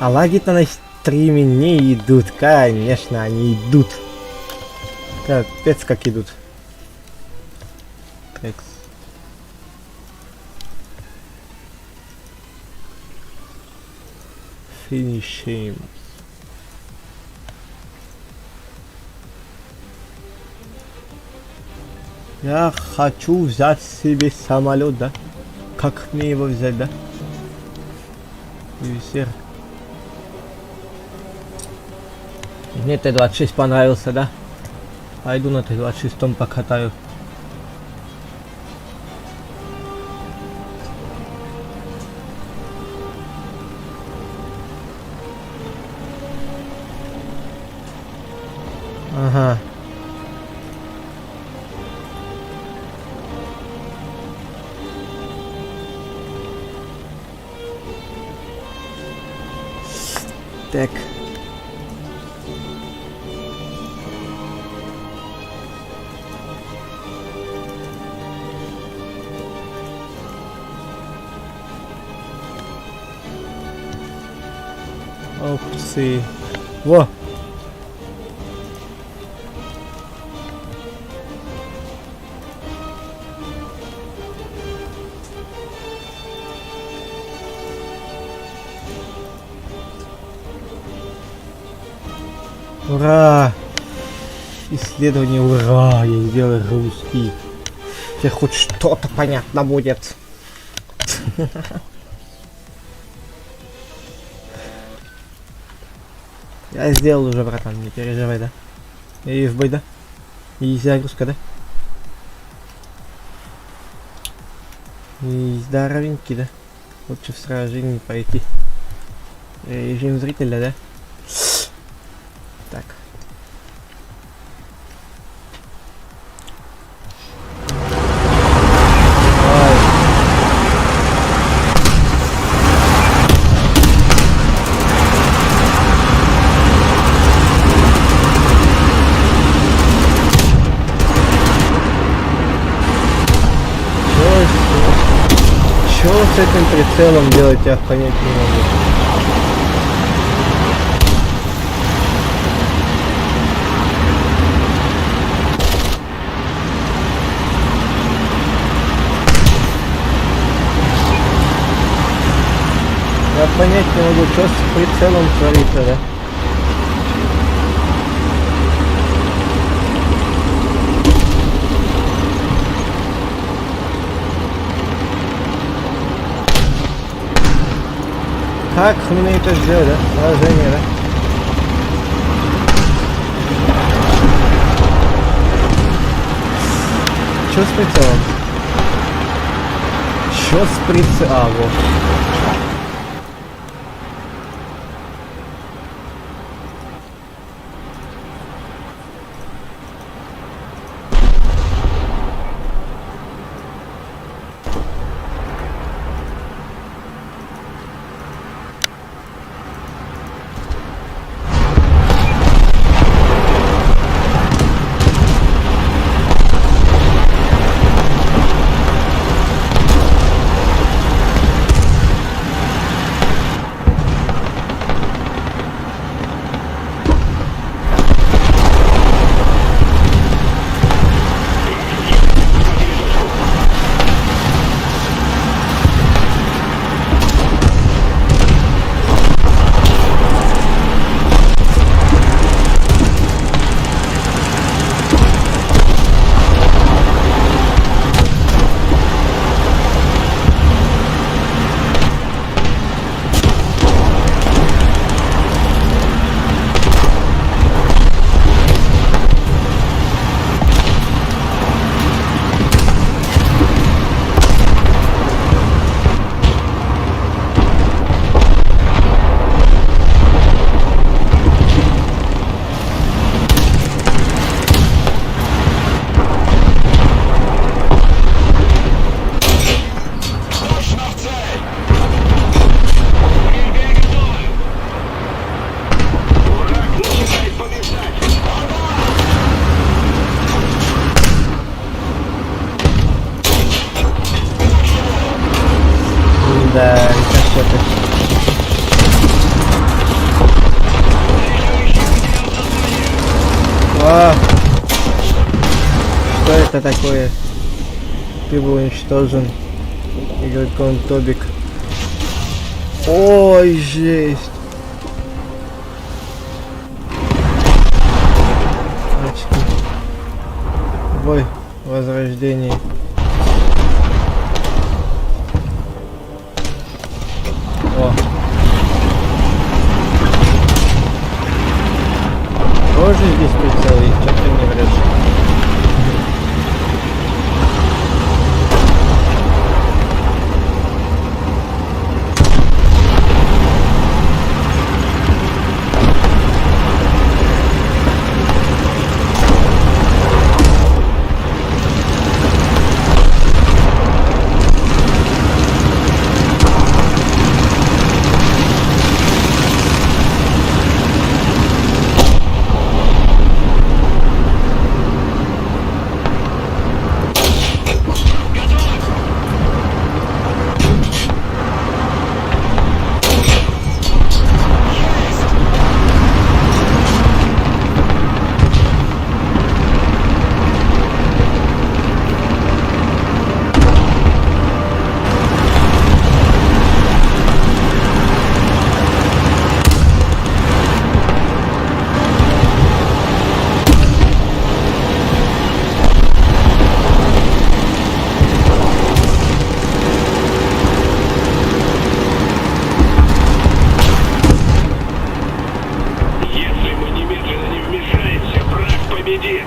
А лаги-то на стриме не идут. Конечно, они идут. Капец, как идут. Трекс. Финишим. Я хочу взять себе самолет, да? Как мне его взять, да? Юсер. Мне Т-26 понравился, да? Пойду на Т-26 покатаю. Ага. Так. Опции. Во! Ура! Исследование, ура! Я сделал русский. Теперь хоть что-то понятно будет. Я сделал уже, братан, не переживай, да? И в бой, да? И загрузка, да? И здоровенький, да? Лучше в сражении пойти. Режим зрителя, да? Так. Что с этим прицелом делать, я понять не могу. Я понять не могу, что с прицелом творится, да? Как мне это сделать, да? Сражение, да? Чё с прицелом? Чё с прицелом? А, вот. это такое? Ты был уничтожен игроком Тобик. Ой, жесть. Очки. Бой возрождение. О. Тоже здесь прицел есть, что ты не врешь. Если мы немедленно не вмешаемся, враг победит.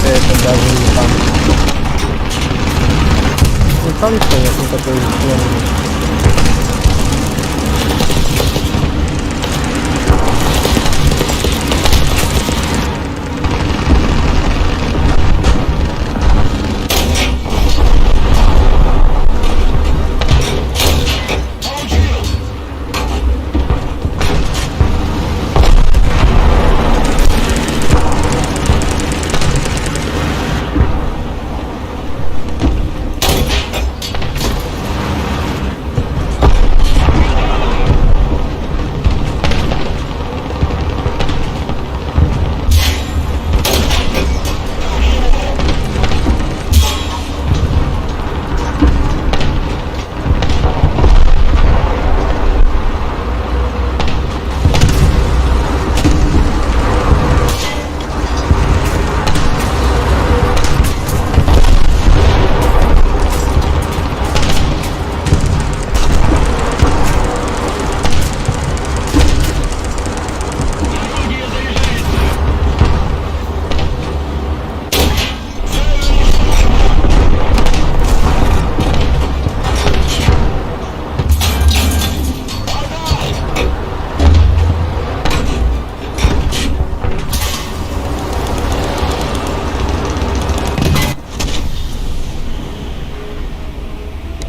Это даже не там. Ну там конечно такой зеленый.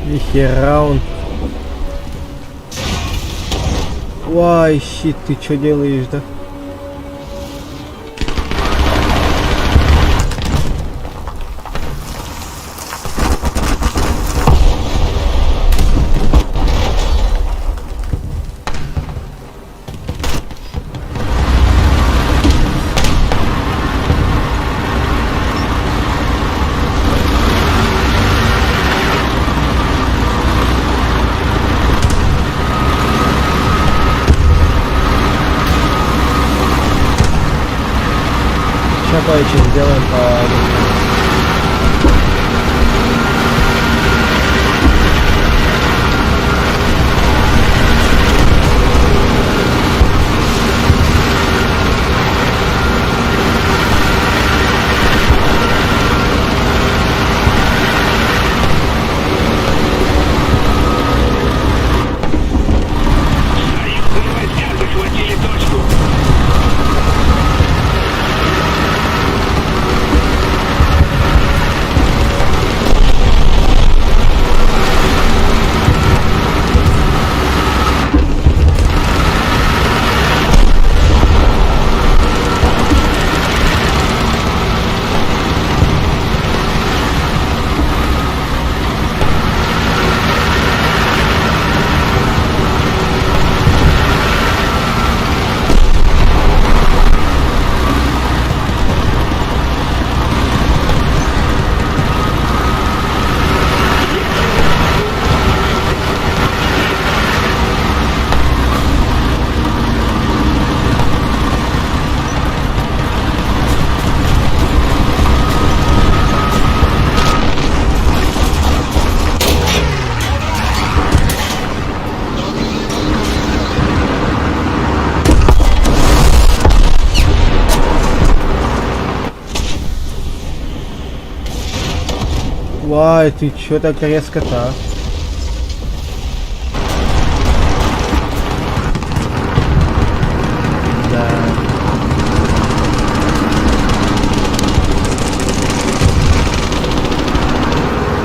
Нихера он. Ой, щит, ты что делаешь, да? стоячи сделаем по... Союзные войска захватили точку. Вай, ты чё так резко-то? Да.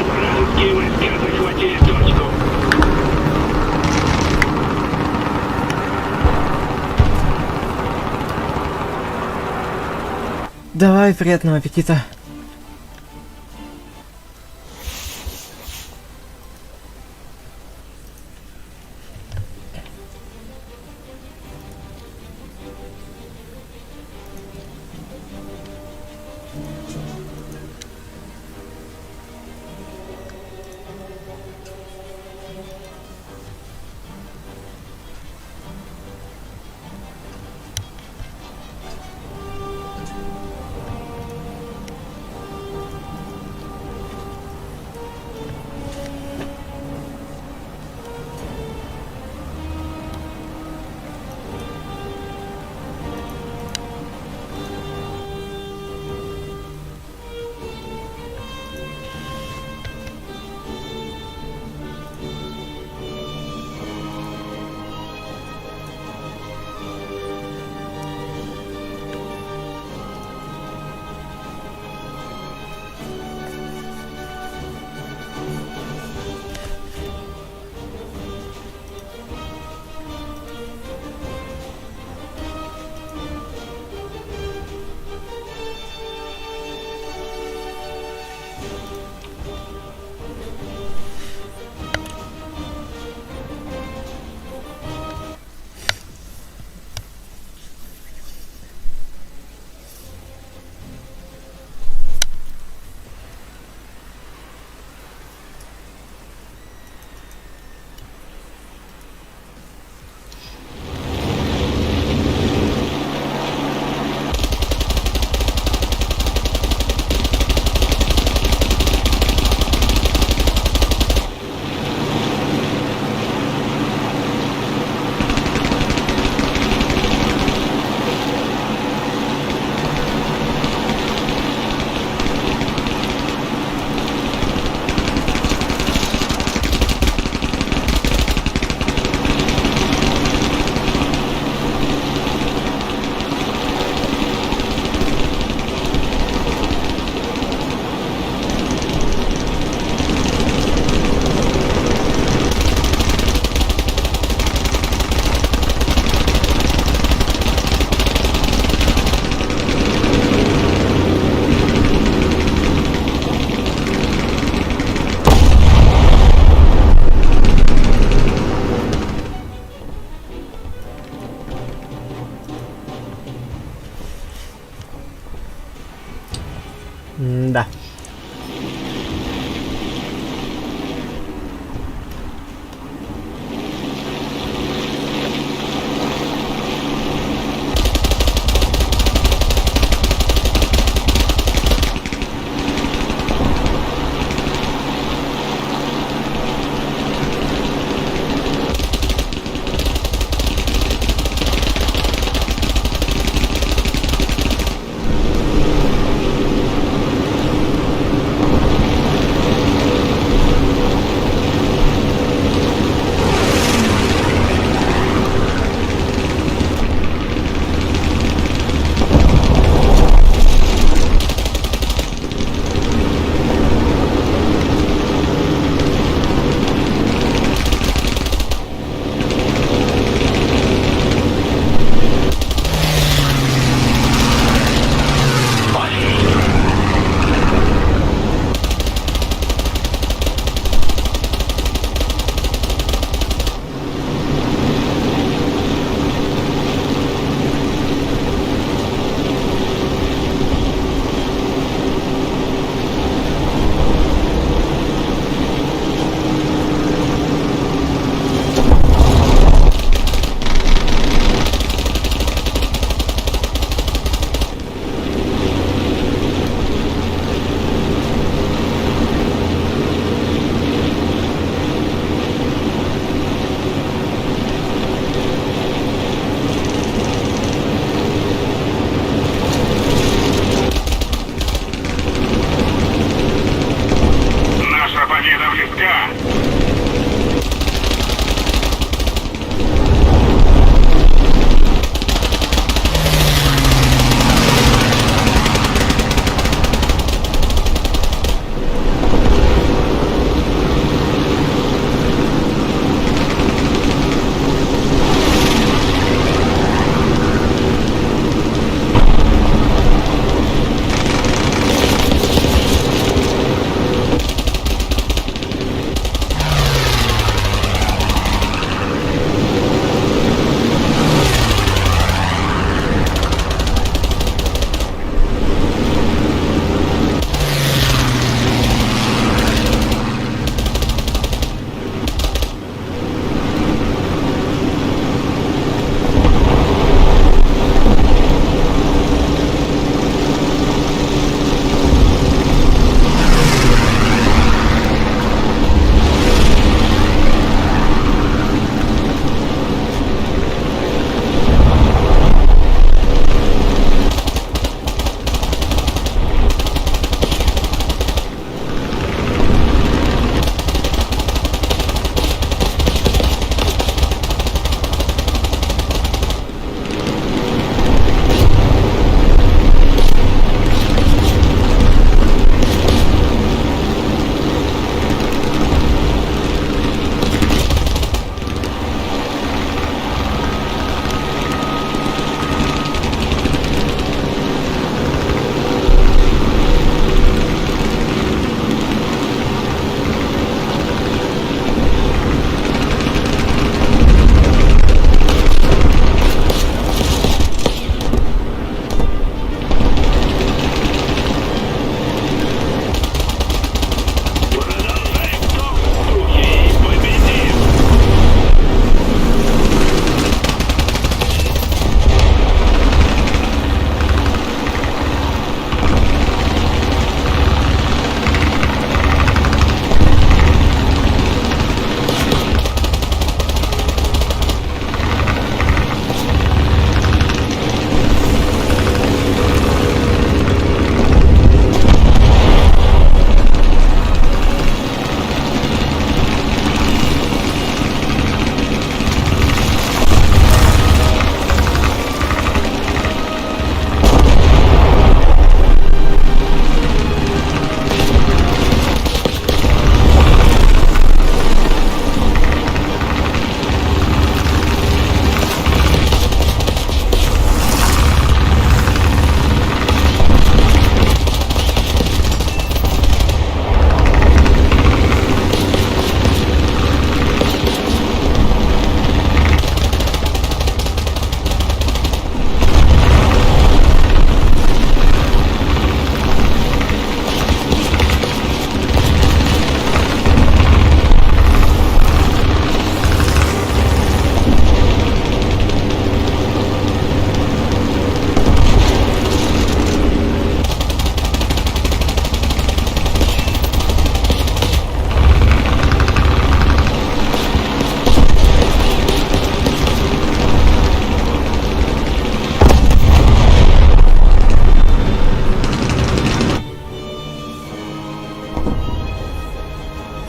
Вражеские войска захватили точку. Давай, приятного аппетита.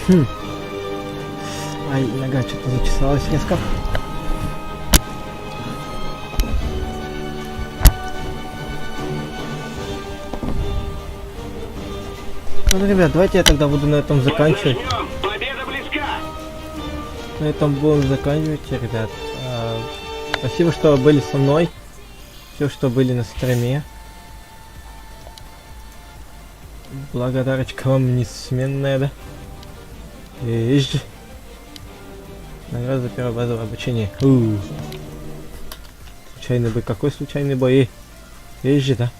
Ай, нога что-то зачесалась резко. Ну, ребят, давайте я тогда буду на этом заканчивать. Возьмем! Победа близка! На этом будем заканчивать, ребят. Спасибо, что были со мной. Все, что были на стриме. Благодарочка вам несменная, да? Езжи. Награда за первое базовое обучение. Случайный бой. Какой случайный бой? Езжи, да?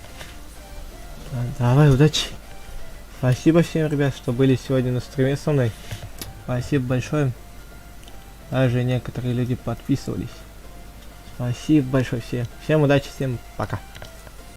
Давай, удачи. Спасибо всем, ребят, что были сегодня на стриме со мной. Спасибо большое. Даже некоторые люди подписывались. Спасибо большое всем. Всем удачи, всем пока.